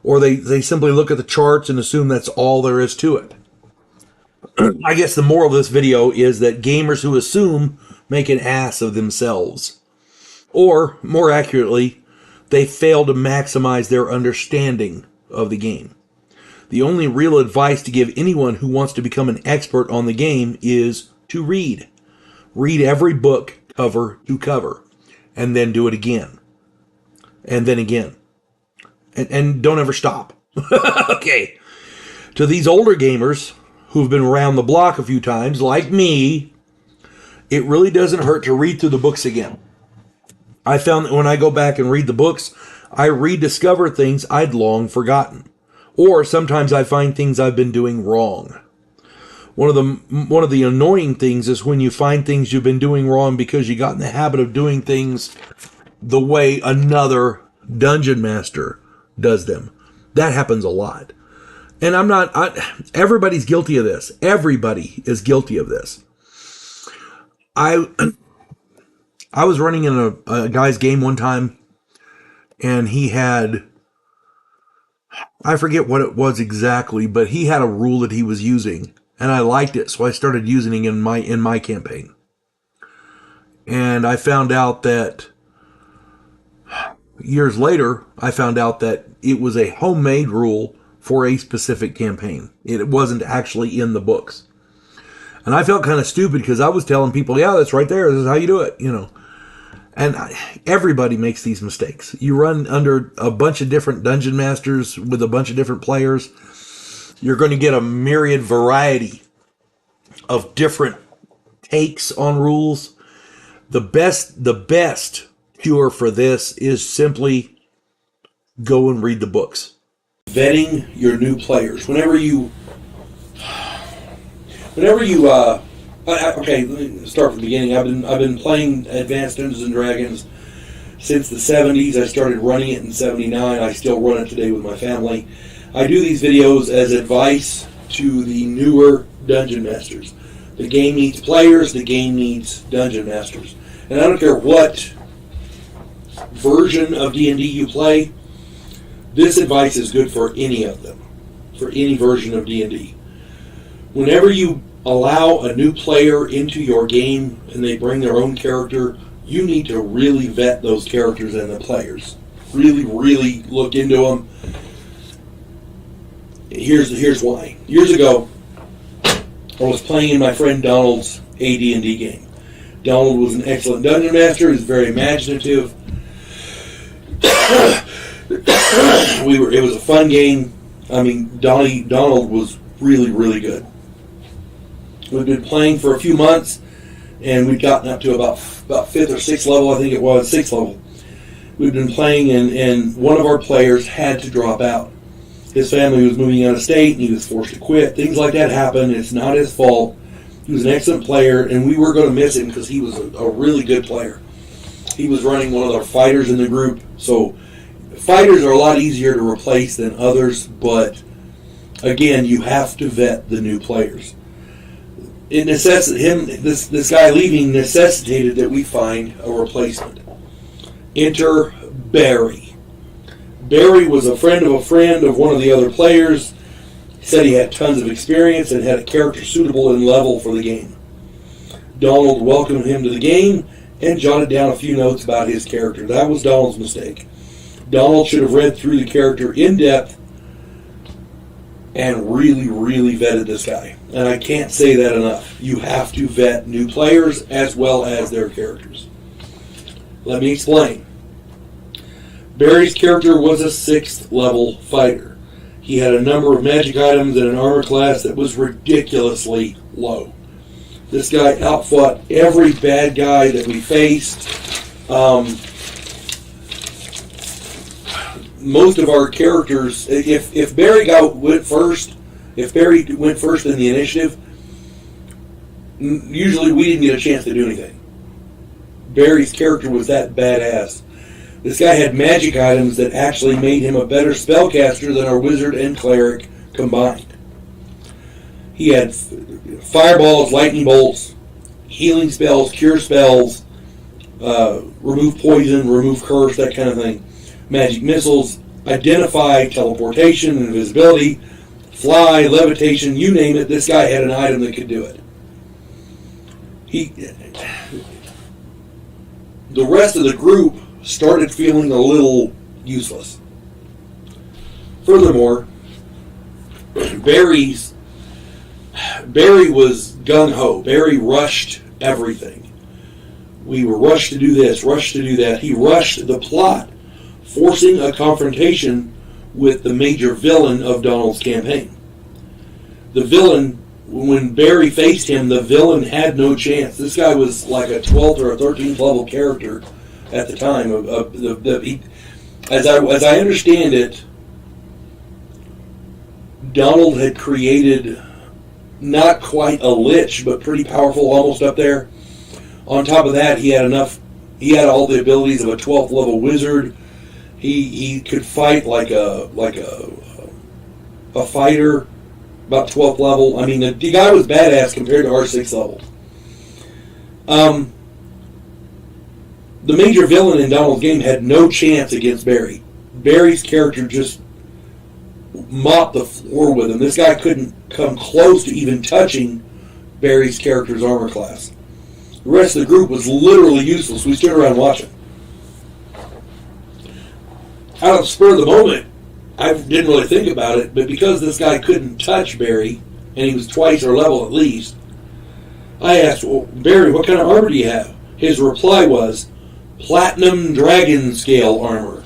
Speaker 3: or they simply look at the charts and assume that's all there is to it. I guess the moral of this video is that gamers who assume make an ass of themselves. Or, more accurately, they fail to maximize their understanding of the game. The only real advice to give anyone who wants to become an expert on the game is to read. Read every book cover to cover, and then do it again. And then again. And don't ever stop. Okay. To these older gamers who've been around the block a few times, like me, it really doesn't hurt to read through the books again. I found that when I go back and read the books, I rediscover things I'd long forgotten. Or sometimes I find things I've been doing wrong. One of the annoying things is when you find things you've been doing wrong because you got in the habit of doing things the way another dungeon master does them. That happens a lot. And everybody's guilty of this. Everybody is guilty of this. I was running in a guy's game one time, and he had, I forget what it was exactly, but he had a rule that he was using, and I liked it, so I started using it in my campaign. And I found out that years later, I found out that it was a homemade rule for a specific campaign. It wasn't actually in the books. And I felt kind of stupid because I was telling people, yeah, that's right there. This is how you do it, you know. And everybody makes these mistakes. You run under a bunch of different dungeon masters with a bunch of different players. You're going to get a myriad variety of different takes on rules.
Speaker 1: The best cure for this is simply go and read the books. Vetting your new players. Whenever you okay, let me start from the beginning. I've been playing Advanced Dungeons and Dragons since the 70s. I started running it in 79. I still run it today with my family. I do these videos as advice to the newer dungeon masters. The game needs players, the game needs dungeon masters. And I don't care what version of D&D you play, this advice is good for any of them, for any version of D&D. Whenever you allow a new player into your game and they bring their own character, you need to really vet those characters and the players. Really, really look into them. Here's why. Years ago, I was playing in my friend Donald's AD&D game. Donald was an excellent dungeon master. He was very imaginative. It was a fun game. I mean, Donald was really, really good. We'd been playing for a few months, and we'd gotten up to about 5th or 6th level, I think it was, 6th level. We'd been playing, and one of our players had to drop out. His family was moving out of state, and he was forced to quit. Things like that happen. It's not his fault. He was an excellent player, and we were going to miss him because he was a really good player. He was running one of our fighters in the group, so fighters are a lot easier to replace than others, but again, you have to vet the new players. This guy leaving necessitated that we find a replacement. Enter Barry. Barry was a friend of one of the other players. He said he had tons of experience and had a character suitable and level for the game. Donald welcomed him to the game and jotted down a few notes about his character. That was Donald's mistake. Donald should have read through the character in depth and really, really vetted this guy. And I can't say that enough. You have to vet new players as well as their characters. Let me explain. Barry's character was a 6th level fighter. He had a number of magic items and an armor class that was ridiculously low. This guy outfought every bad guy that we faced. Most of our characters, if Barry went first in the initiative, usually we didn't get a chance to do anything. Barry's character was that badass. This guy had magic items that actually made him a better spellcaster than our wizard and cleric combined. He had fireballs, lightning bolts, healing spells, cure spells, remove poison, remove curse, that kind of thing. Magic missiles, identify, teleportation, invisibility, fly, levitation, you name it, this guy had an item that could do it. The rest of the group started feeling a little useless. Furthermore, Barry was gung-ho. Barry rushed everything. We were rushed to do this, rushed to do that. He rushed the plot, forcing a confrontation with the major villain of Donald's campaign. The villain, when Barry faced him, the villain had no chance. This guy was like a 12th or a 13th level character at the time. As I understand it, Donald had created not quite a lich, but pretty powerful, almost up there. On top of that, he had all the abilities of a 12th level wizard. He could fight like a fighter, about 12th level. I mean, the guy was badass compared to our 6th level. The major villain in Donald's game had no chance against Barry. Barry's character just mopped the floor with him. This guy couldn't come close to even touching Barry's character's armor class. The rest of the group was literally useless. We stood around watching. Out of spur of the moment, I didn't really think about it, but because this guy couldn't touch Barry, and he was twice our level at least, I asked, well, Barry, what kind of armor do you have? His reply was, Platinum Dragon Scale armor.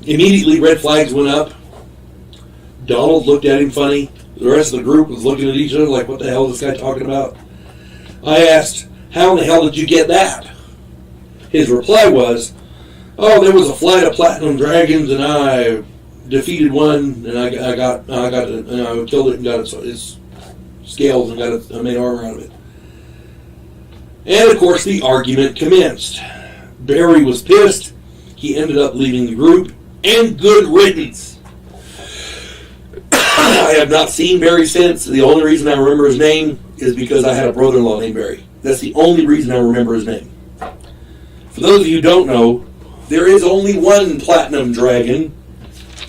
Speaker 1: Immediately red flags went up. Donald looked at him funny.
Speaker 5: the rest of the group was looking at each other like, what the hell is this guy talking about? I asked, how in the hell did you get that? His reply was, oh, there was a flight of platinum dragons, and I defeated one, and I killed it and got its scales and I made armor out of it. And of course, the argument commenced. Barry was pissed. He ended up leaving the group, and good riddance. I have not seen Barry since. The only reason I remember his name is because I had a brother-in-law named Barry. That's the only reason I remember his name. For those of you who don't know, there is only one platinum dragon.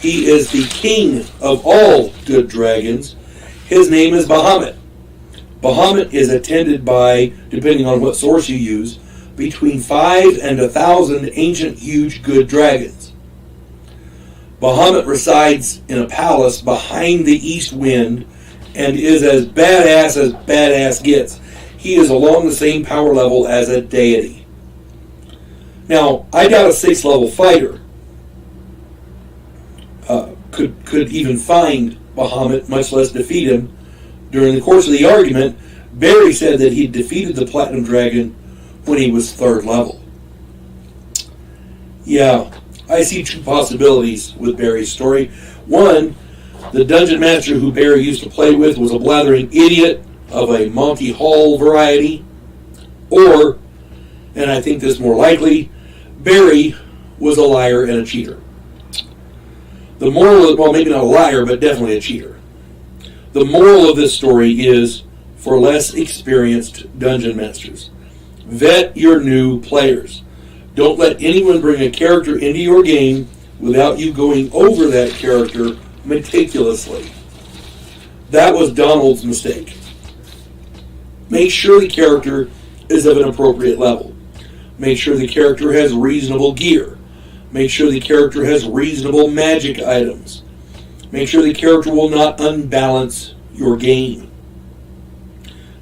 Speaker 5: He is the king of all good dragons. His name is Bahamut. Bahamut is attended by, depending on what source you use, between 5 and 1,000 ancient huge good dragons. Bahamut resides in a palace behind the east wind and is as badass gets. He is along the same power level as a deity. Now, I doubt a 6th level fighter could even find Bahamut, much less defeat him. During the course of the argument, Barry said that he defeated the Platinum Dragon when he was 3rd level. Yeah, I see 2 possibilities with Barry's story. One, the dungeon master who Barry used to play with was a blathering idiot of a Monty Hall variety. Or, and I think this more likely, Barry was a liar and a cheater. The moral of, well, maybe not a liar, but definitely a cheater. The moral of this story is for less experienced dungeon masters. Vet your new players. Don't let anyone bring a character into your game without you going over that character meticulously. That was Donald's mistake. Make sure the character is of an appropriate level. Make sure the character has reasonable gear. Make sure the character has reasonable magic items. Make sure the character will not unbalance your game.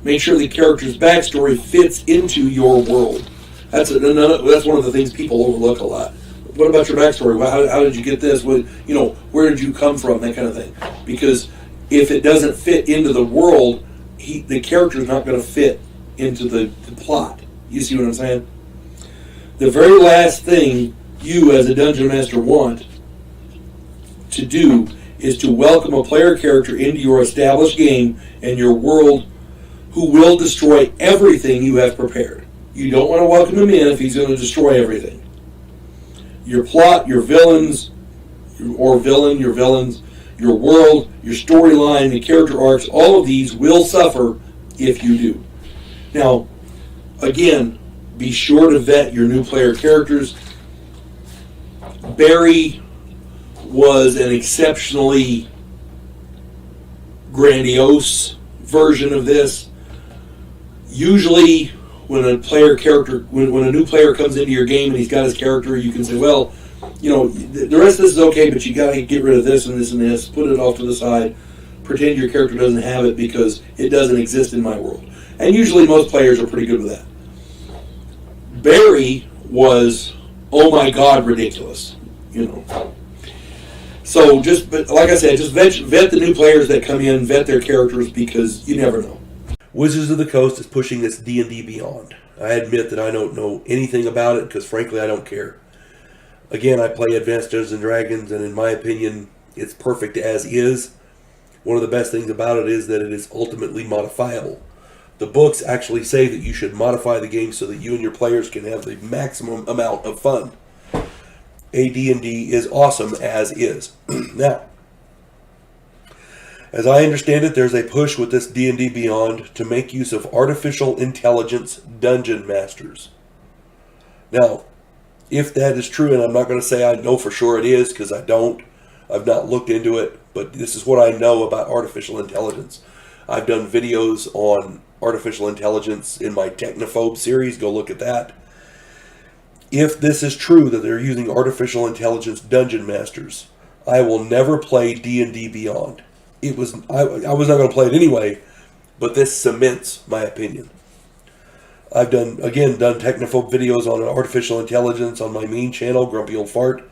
Speaker 5: Make sure the character's backstory fits into your world. That's one of the things people overlook a lot. What about your backstory? How did you get this? Where did you come from? That kind of thing. Because if it doesn't fit into the world, the character is not going to fit into the plot. You see what I'm saying? The very last thing you as a dungeon master want to do is to welcome a player character into your established game and your world who will destroy everything you have prepared. You don't want to welcome him in if he's going to destroy everything. Your plot, your villains, your villains, your world, your storyline, the character arcs, all of these will suffer if you do. Now, again, be sure to vet your new player characters. Barry was an exceptionally grandiose version of this. Usually, when a new player comes into your game and he's got his character, you can say, well, the rest of this is okay, but you got to get rid of this and this and this, put it off to the side, pretend your character doesn't have it because it doesn't exist in my world. And usually most players are pretty good with that. Barry was, oh my God, ridiculous. So like I said, just vet the new players that come in, vet their characters, because you never know.
Speaker 1: Wizards of the Coast is pushing this D&D Beyond. I admit that I don't know anything about it because frankly I don't care. Again, I play Advanced Dungeons & Dragons, and in my opinion, it's perfect as is. One of the best things about it is that it is ultimately modifiable. The books actually say that you should modify the game so that you and your players can have the maximum amount of fun. AD&D is awesome as is. Now, as I understand it, there's a push with this D&D Beyond to make use of artificial intelligence dungeon masters. Now, if that is true, and I'm not going to say I know for sure it is, because I don't, I've not looked into it, but this is what I know about artificial intelligence. I've done videos on artificial intelligence in my Technophobe series, go look at that. If this is true that they're using artificial intelligence dungeon masters, I will never play D&D Beyond. I was not going to play it anyway, but this cements my opinion. I've done Technophobe videos on artificial intelligence on my main channel, Grumpy Old Fart.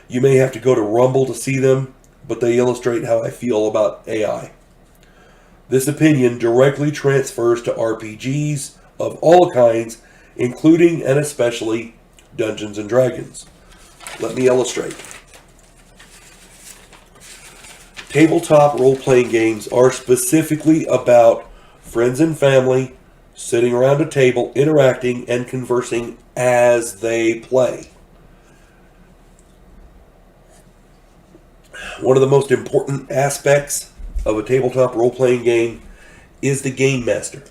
Speaker 1: You may have to go to Rumble to see them, but they illustrate how I feel about AI.
Speaker 6: This opinion directly transfers to RPGs of all kinds, including and especially Dungeons and Dragons. Let me illustrate. Tabletop role-playing games are specifically about friends and family sitting around a table, interacting and conversing as they play. One of the most important aspects of a tabletop role-playing game is the game master.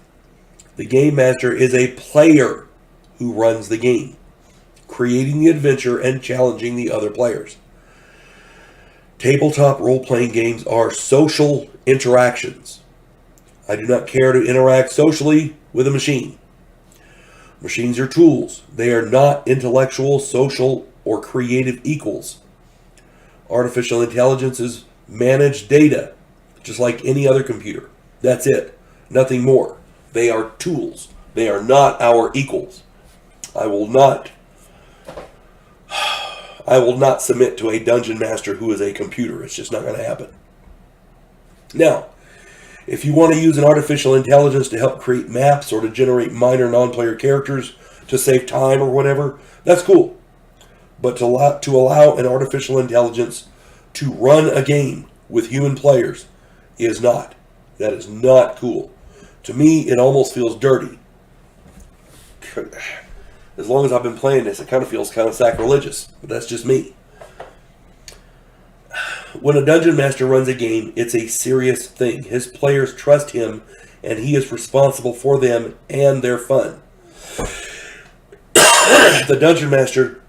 Speaker 6: The game master is a player who runs the game, creating the adventure and challenging the other players. Tabletop role-playing games are social interactions. I do not care to interact socially with a machine. Machines are tools. They are not intellectual, social, or creative equals. Artificial intelligence is managed data, just like any other computer. That's it. Nothing more. They are tools. They are not our equals. I will not submit to a dungeon master who is a computer. It's just not going to happen. Now, if you want to use an artificial intelligence to help create maps or to generate minor non-player characters to save time or whatever, that's cool. But to allow an artificial intelligence to run a game with human players is not. That is not cool. To me, it almost feels dirty. As long as I've been playing this, it kind of feels kind of sacrilegious. But that's just me. When a dungeon master runs a game, it's a serious thing. His players trust him, and he is responsible for them and their fun. The dungeon master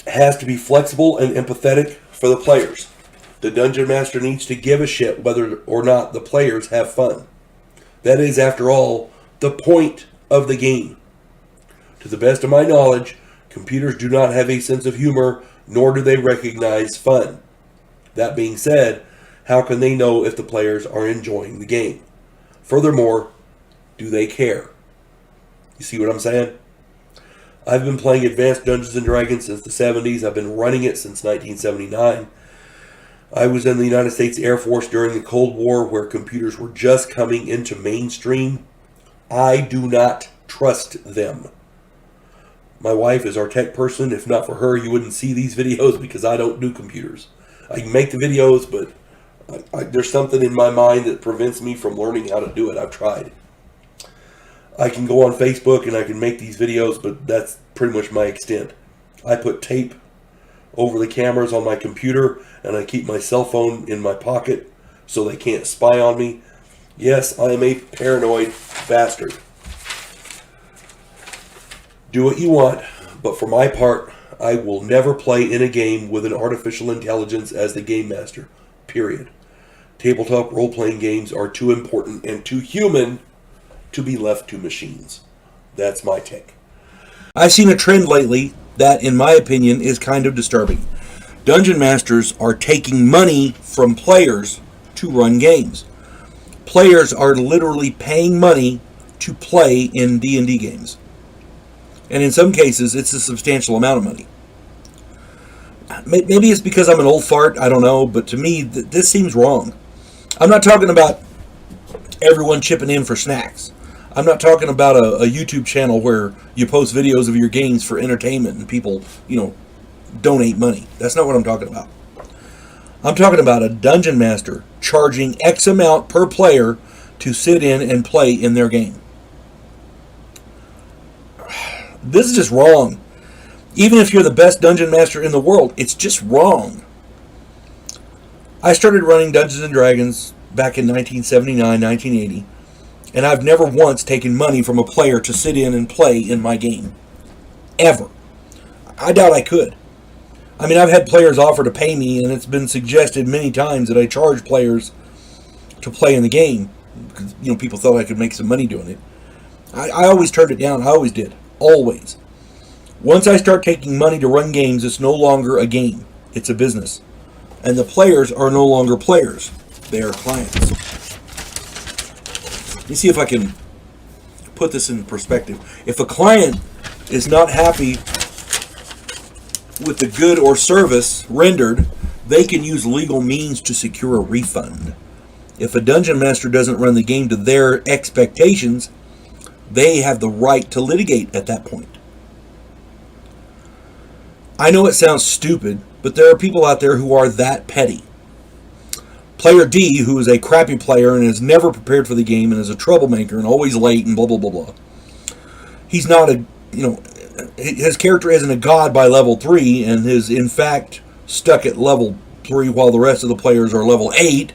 Speaker 6: has to be flexible and empathetic for the players. The dungeon master needs to give a shit whether or not the players have fun. That is, after all, the point of the game. To the best of my knowledge, computers do not have a sense of humor, nor do they recognize fun. That being said, how can they know if the players are enjoying the game? Furthermore, do they care? You see what I'm saying? I've been playing Advanced Dungeons & Dragons since the 70s. I've been running it since 1979. I was in the United States Air Force during the Cold War, where computers were just coming into mainstream. I do not trust them. My wife is our tech person. If not for her, you wouldn't see these videos because I don't do computers. I can make the videos, but there's something in my mind that prevents me from learning how to do it. I've tried. I can go on Facebook and I can make these videos, but that's pretty much my extent. I put tape over the cameras on my computer, and I keep my cell phone in my pocket so they can't spy on me. Yes, I am a paranoid bastard. Do what you want, but for my part, I will never play in a game with an artificial intelligence as the game master. Period. Tabletop role-playing games are too important and too human to be left to machines. That's my take.
Speaker 2: I've seen a trend lately that, in my opinion, is kind of disturbing. Dungeon masters are taking money from players to run games. Players are literally paying money to play in D&D games. And in some cases, it's a substantial amount of money. Maybe it's because I'm an old fart, I don't know, but to me, this seems wrong. I'm not talking about everyone chipping in for snacks. I'm not talking about a YouTube channel where you post videos of your games for entertainment and people, donate money. That's not what I'm talking about. I'm talking about a dungeon master charging X amount per player to sit in and play in their game. This is just wrong. Even if you're the best dungeon master in the world, it's just wrong. I started running Dungeons & Dragons back in 1979, 1980, and I've never once taken money from a player to sit in and play in my game. Ever. I doubt I could. I mean, I've had players offer to pay me, and it's been suggested many times that I charge players to play in the game, because, people thought I could make some money doing it. I always turned it down. I always did. Always. Once I start taking money to run games, it's no longer a game. It's a business. And the players are no longer players. They are clients. Let me see if I can put this in perspective. If a client is not happy with the good or service rendered, they can use legal means to secure a refund. If a dungeon master doesn't run the game to their expectations, they have the right to litigate at that point. I know it sounds stupid, but there are people out there who are that petty. Player D, who is a crappy player and is never prepared for the game and is a troublemaker and always late and blah, blah, blah, blah. He's not his character isn't a god by level 3 and is in fact stuck at level 3 while the rest of the players are level 8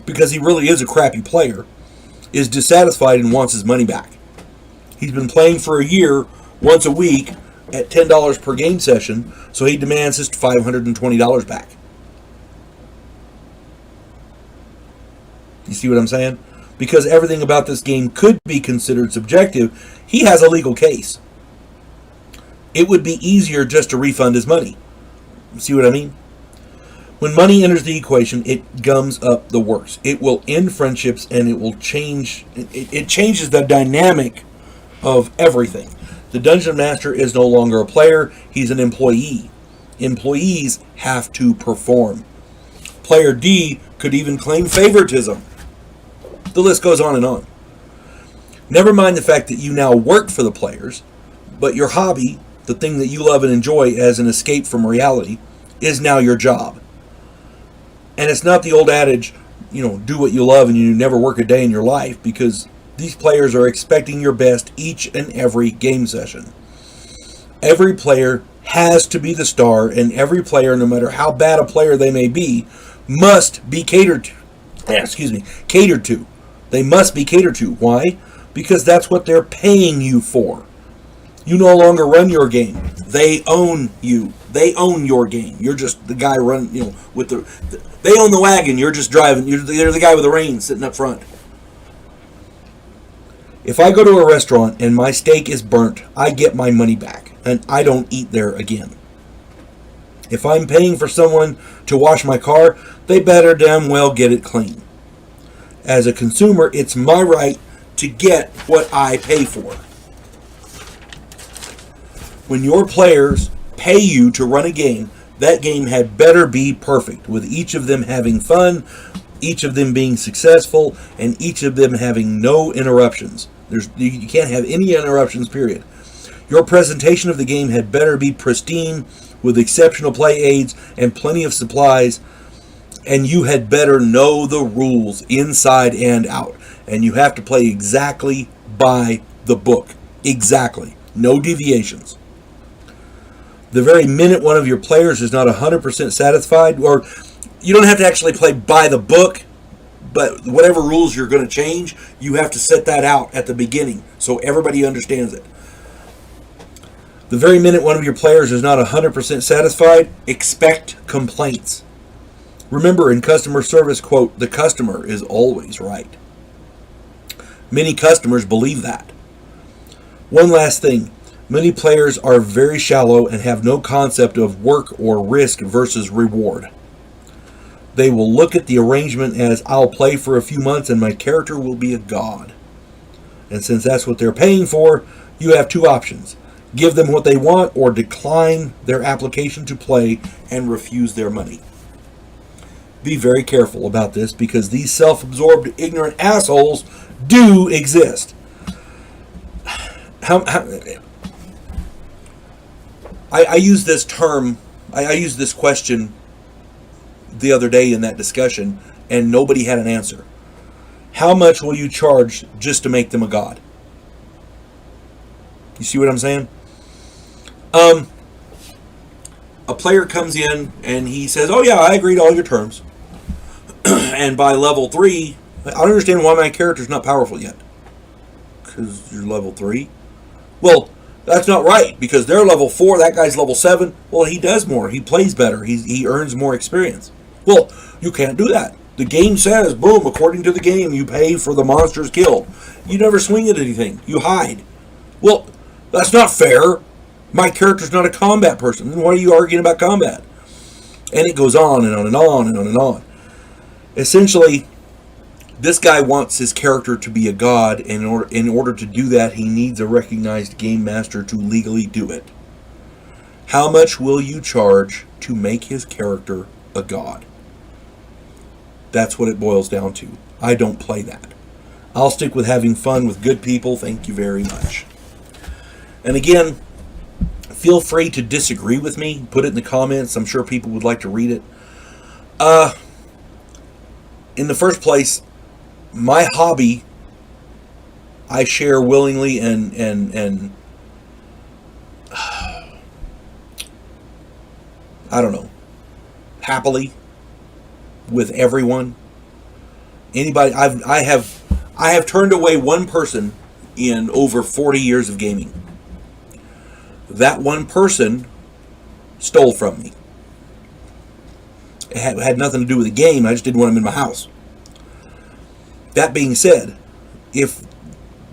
Speaker 2: because he really is a crappy player, is dissatisfied and wants his money back. He's been playing for a year, once a week, at $10 per game session, so he demands his $520 back. You see what I'm saying? Because everything about this game could be considered subjective, he has a legal case. It would be easier just to refund his money. See what I mean? When money enters the equation, it gums up the works. It will end friendships and it will change. It changes the dynamic of everything. The dungeon master is no longer a player, he's an employee. Employees have to perform. Player D could even claim favoritism. The list goes on and on. Never mind the fact that you now work for the players, but your hobby, the thing that you love and enjoy as an escape from reality, is now your job. And it's not the old adage, do what you love and you never work a day in your life, because these players are expecting your best each and every game session. Every player has to be the star, and every player, no matter how bad a player they may be, must be catered to. They must be catered to. Why? Because that's what they're paying you for. You no longer run your game. They own you. They own your game. You're just the guy they own the wagon. You're just driving. They're the guy with the reins sitting up front. If I go to a restaurant and my steak is burnt, I get my money back, and I don't eat there again. If I'm paying for someone to wash my car, they better damn well get it clean. As a consumer, it's my right to get what I pay for. When your players pay you to run a game, that game had better be perfect, with each of them having fun, each of them being successful, and each of them having no interruptions. You can't have any interruptions, period. Your presentation of the game had better be pristine, with exceptional play aids and plenty of supplies, and you had better know the rules inside and out. And you have to play exactly by the book. Exactly. No deviations. The very minute one of your players is not 100% satisfied, or you don't have to actually play by the book, but whatever rules you're going to change, you have to set that out at the beginning so everybody understands it. The very minute one of your players is not 100% satisfied, expect complaints. Remember, in customer service, quote, the customer is always right. Many customers believe that. One last thing. Many players are very shallow and have no concept of work or risk versus reward. They will look at the arrangement as, I'll play for a few months and my character will be a god. And since that's what they're paying for, you have two options. Give them what they want or decline their application to play and refuse their money. Be very careful about this, because these self-absorbed, ignorant assholes do exist. I used this term, I used this question the other day in that discussion, and nobody had an answer. How much will you charge just to make them a god? You see what I'm saying? A player comes in and he says, oh yeah, I agree to all your terms. And by level 3, I don't understand why my character's not powerful yet. Because you're level 3? Well, that's not right, because they're level 4, that guy's level 7. Well, he does more, he plays better, he earns more experience. Well, you can't do that. The game says, boom, according to the game, you pay for the monsters killed. You never swing at anything, you hide. Well, that's not fair. My character's not a combat person. Then why are you arguing about combat? And it goes on and on and on and on and on. Essentially, this guy wants his character to be a god, and in order to do that, he needs a recognized game master to legally do it. How much will you charge to make his character a god? That's what it boils down to. I don't play that. I'll stick with having fun with good people. Thank you very much. And again, feel free to disagree with me. Put it in the comments. I'm sure people would like to read it. In the first place, my hobby I share willingly and I don't know, happily with everyone. Anybody I have turned away one person in over 40 years of gaming. That one person stole from me. It had nothing to do with the game. I just didn't want him in my house. That being said, if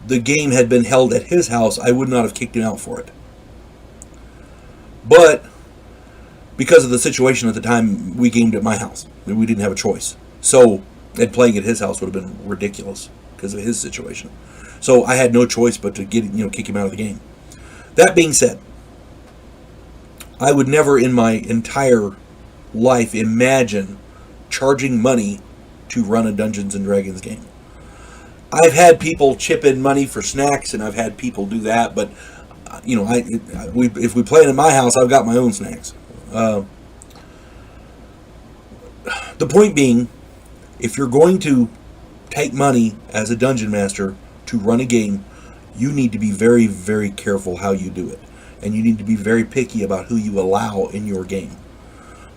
Speaker 2: the game had been held at his house, I would not have kicked him out for it. But because of the situation at the time, we gamed at my house. We didn't have a choice. So, and playing at his house would have been ridiculous because of his situation. So I had no choice but to kick him out of the game. That being said, I would never in my entire life imagine charging money to run a Dungeons and Dragons game. I've had people chip in money for snacks, and I've had people do that, but if we play it in my house, I've got my own snacks. The point being, if you're going to take money as a dungeon master to run a game, you need to be very, very careful how you do it. And you need to be very picky about who you allow in your game.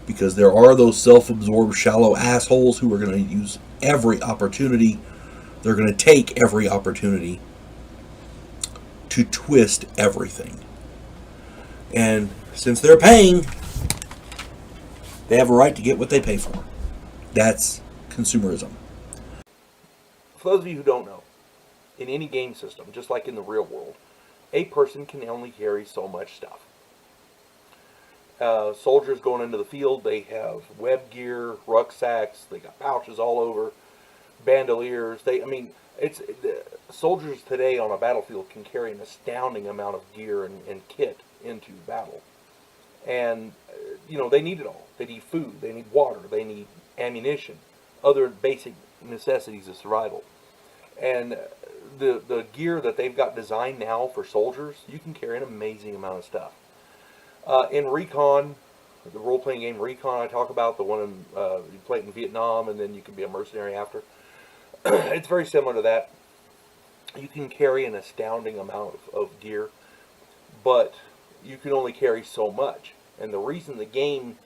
Speaker 2: Because there are those self-absorbed, shallow assholes who are going to use every opportunity. They're going to take every opportunity to twist everything. And since they're paying, they have a right to get what they pay for. That's consumerism.
Speaker 4: For those of you who don't know, in any game system, just like in the real world, a person can only carry so much stuff. Soldiers going into the field, they have web gear, rucksacks, they got pouches all over, bandoliers. Soldiers today on a battlefield can carry an astounding amount of gear and kit into battle. And, they need it all. They need food, they need water, they need ammunition, other basic necessities of survival. And the gear that they've got designed now for soldiers, you can carry an amazing amount of stuff. In Recon, the role-playing game Recon I talk about, the one you play it in Vietnam and then you can be a mercenary after, it's very similar to that. You can carry an astounding amount of gear, but you can only carry so much. And the reason the game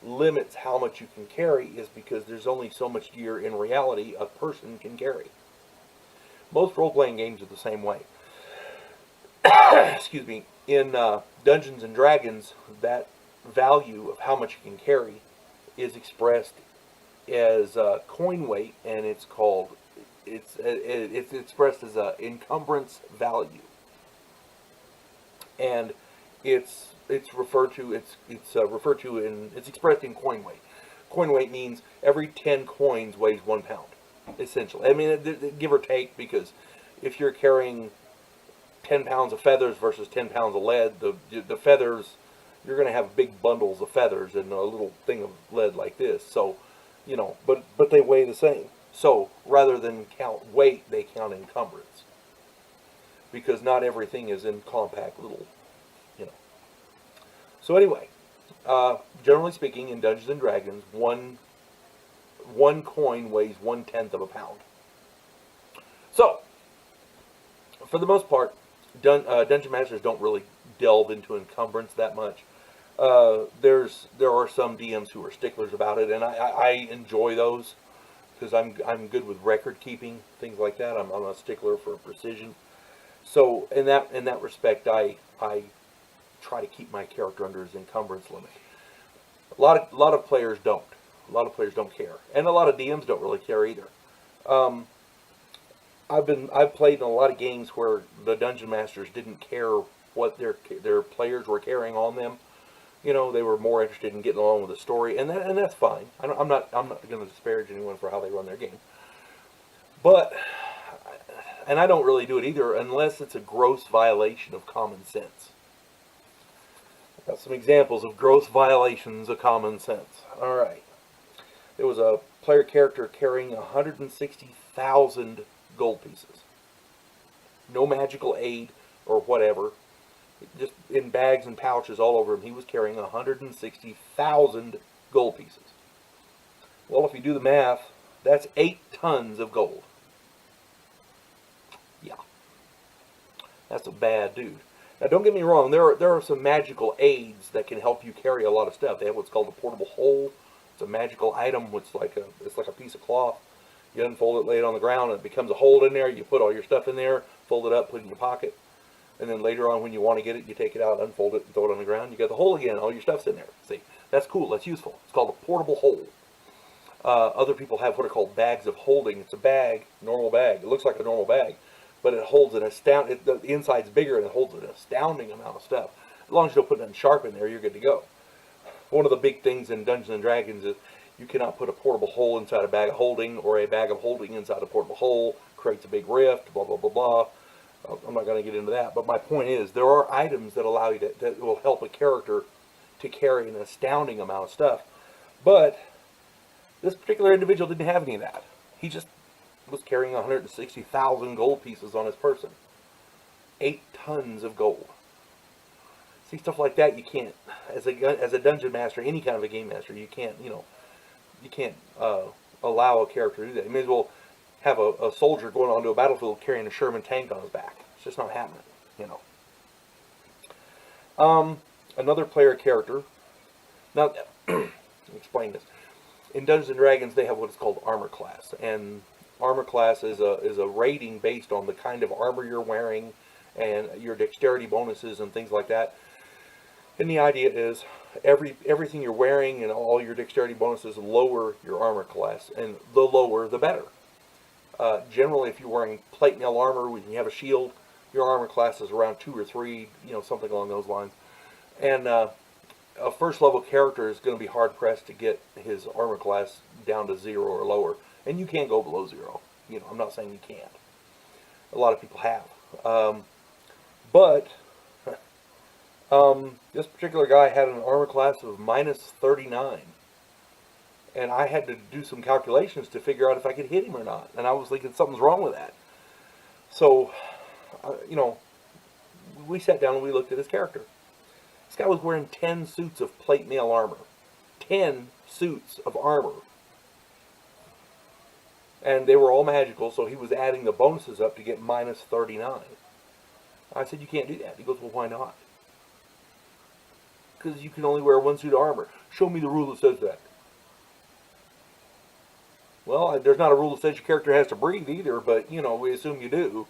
Speaker 4: limits how much you can carry is because there's only so much gear in reality a person can carry. Most role-playing games are the same way. Excuse me. In Dungeons and Dragons, that value of how much you can carry is expressed as coin weight, and it's expressed as a encumbrance value, and it's expressed in coin weight. Coin weight means every 10 coins weighs 1 pound, essentially. I mean, give or take, because if you're carrying 10 pounds of feathers versus 10 pounds of lead, the feathers, you're going to have big bundles of feathers in a little thing of lead like this. So, but they weigh the same. So rather than count weight, they count encumbrance, because not everything is in compact little, So anyway, generally speaking, in Dungeons and Dragons, one coin weighs 1/10 of a pound. So, for the most part, Dungeon Masters don't really delve into encumbrance that much. There are some DMs who are sticklers about it, and I enjoy those because I'm good with record keeping, things like that. I'm a stickler for precision. So in that respect, I try to keep my character under his encumbrance limit. A lot of players don't. A lot of players don't care, and a lot of DMs don't really care either. I've played in a lot of games where the dungeon masters didn't care what their players were carrying on them. They were more interested in getting along with the story, and that's fine. I'm not going to disparage anyone for how they run their game, and I don't really do it either unless it's a gross violation of common sense. I've got some examples of gross violations of common sense. All right. There was a player character carrying 160,000 gold pieces. No magical aid or whatever. Just in bags and pouches all over him, he was carrying 160,000 gold pieces. Well, if you do the math, that's 8 tons of gold. Yeah. That's a bad dude. Now, don't get me wrong. There are some magical aids that can help you carry a lot of stuff. They have what's called a portable hole. It's a magical item. It's like a piece of cloth. You unfold it, lay it on the ground, and it becomes a hole in there. You put all your stuff in there, fold it up, put it in your pocket, and then later on, when you want to get it, you take it out, unfold it, and throw it on the ground. You got the hole again. All your stuff's in there. See, that's cool. That's useful. It's called a portable hole. Other people have what are called bags of holding. It's a bag, normal bag. It looks like a normal bag, but it holds the inside's bigger and it holds an astounding amount of stuff. As long as you don't put nothing sharp in there, you're good to go. One of the big things in Dungeons and Dragons is you cannot put a portable hole inside a bag of holding, or a bag of holding inside a portable hole. Creates a big rift. Blah blah blah blah. I'm not going to get into that, but my point is there are items that allow you that will help a character to carry an astounding amount of stuff, but this particular individual didn't have any of that. He just was carrying 160,000 gold pieces on his person. 8 tons of gold. See, stuff like that you can't, as a dungeon master, any kind of a game master, you can't allow a character to do that. You may as well have a soldier going onto a battlefield carrying a Sherman tank on his back. It's just not happening, Another player character. Now, let me explain this. In Dungeons and Dragons, they have what is called armor class, and armor class is a rating based on the kind of armor you're wearing and your dexterity bonuses and things like that. And the idea is everything you're wearing and all your dexterity bonuses lower your armor class, and the lower the better. Generally, if you're wearing plate mail armor when you have a shield, your armor class is around 2 or 3, something along those lines. And a first level character is going to be hard pressed to get his armor class down to 0 or lower, and you can't go below 0. I'm not saying you can't. A lot of people have, but this particular guy had an armor class of -39, and I had to do some calculations to figure out if I could hit him or not, and I was thinking something's wrong with that. So, we sat down and we looked at his character. This guy was wearing 10 suits of plate mail armor. 10 suits of armor. And they were all magical, so he was adding the bonuses up to get -39. I said, you can't do that. He goes, well, why not? Because you can only wear 1 suit of armor. Show me the rule that says that. Well, there's not a rule that says your character has to breathe either, but, we assume you do.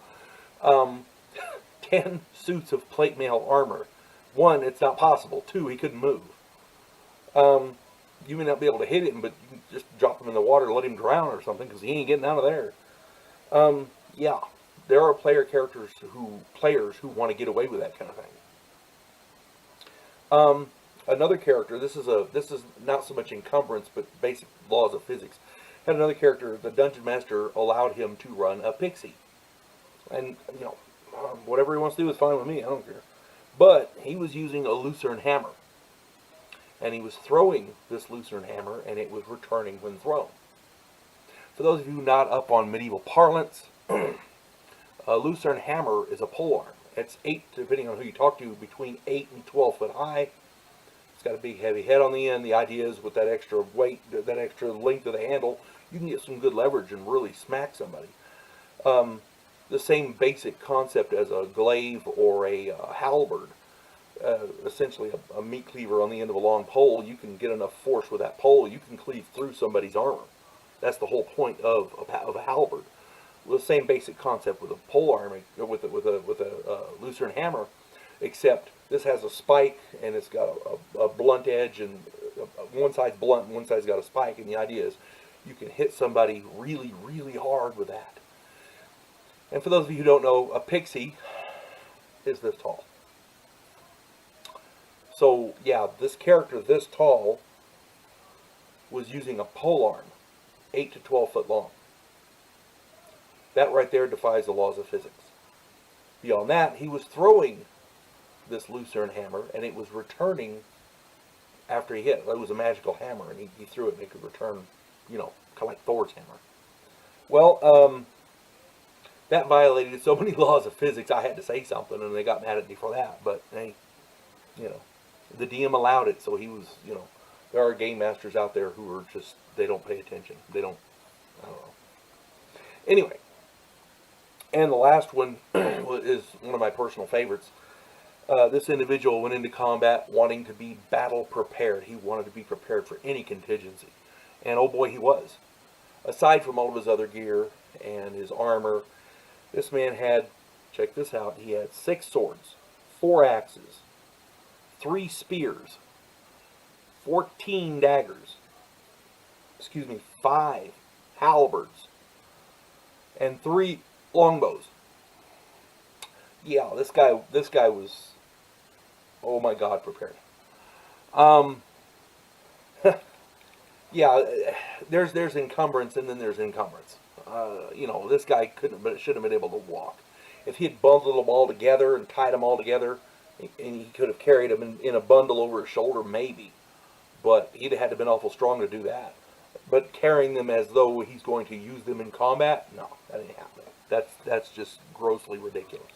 Speaker 4: 10 suits of plate mail armor. 1, it's not possible. 2, he couldn't move. You may not be able to hit him, but you can just drop him in the water and let him drown or something, because he ain't getting out of there. Yeah, there are players who want to get away with that kind of thing. Another character, this is not so much encumbrance, but basic laws of physics. Had another character, the dungeon master allowed him to run a pixie, and whatever he wants to do is fine with me. I don't care. But he was using a lucerne hammer, and he was throwing this lucerne hammer, and it was returning when thrown. For those of you not up on medieval parlance, a lucerne hammer is a polearm. It's 8, depending on who you talk to, between 8 and 12 foot high. It's got a big heavy head on the end. The idea is with that extra weight, that extra length of the handle, you can get some good leverage and really smack somebody. The same basic concept as a glaive or a halberd, essentially a meat cleaver on the end of a long pole. You can get enough force with that pole, you can cleave through somebody's armor. That's the whole point of a halberd. Well, the same basic concept with a pole arm, with a lucerne hammer, except this has a spike and it's got a blunt edge, and one side's blunt and one side's got a spike. And the idea is you can hit somebody really, really hard with that. And for those of you who don't know, a pixie is this tall. So, yeah, this character this tall was using a polearm, 8 to 12 foot long. That right there defies the laws of physics. Beyond that, he was throwing this lucerne hammer, and it was returning after he hit. It was a magical hammer, and he threw it, and it could return, of like Thor's hammer. Well, that violated so many laws of physics. I had to say something, and they got mad at me for that. But hey, the DM allowed it, so he was, there are game masters out there who are just, they don't pay attention. They don't, I don't know. Anyway, and the last one is one of my personal favorites. This individual went into combat wanting to be battle prepared. He wanted to be prepared for any contingency. And oh boy, he was. Aside from all of his other gear and his armor, this man had, check this out, he had 6 swords, 4 axes, 3 spears, 14 daggers, 5 halberds, and 3 longbows. Yeah, this guy was, oh my God, prepared. Yeah, there's encumbrance and then there's encumbrance. This guy shouldn't have been able to walk. If he had bundled them all together and tied them all together, and he could have carried them in a bundle over his shoulder, maybe. But he'd have had to been awful strong to do that. But carrying them as though he's going to use them in combat, no, that ain't happening. That's just grossly ridiculous.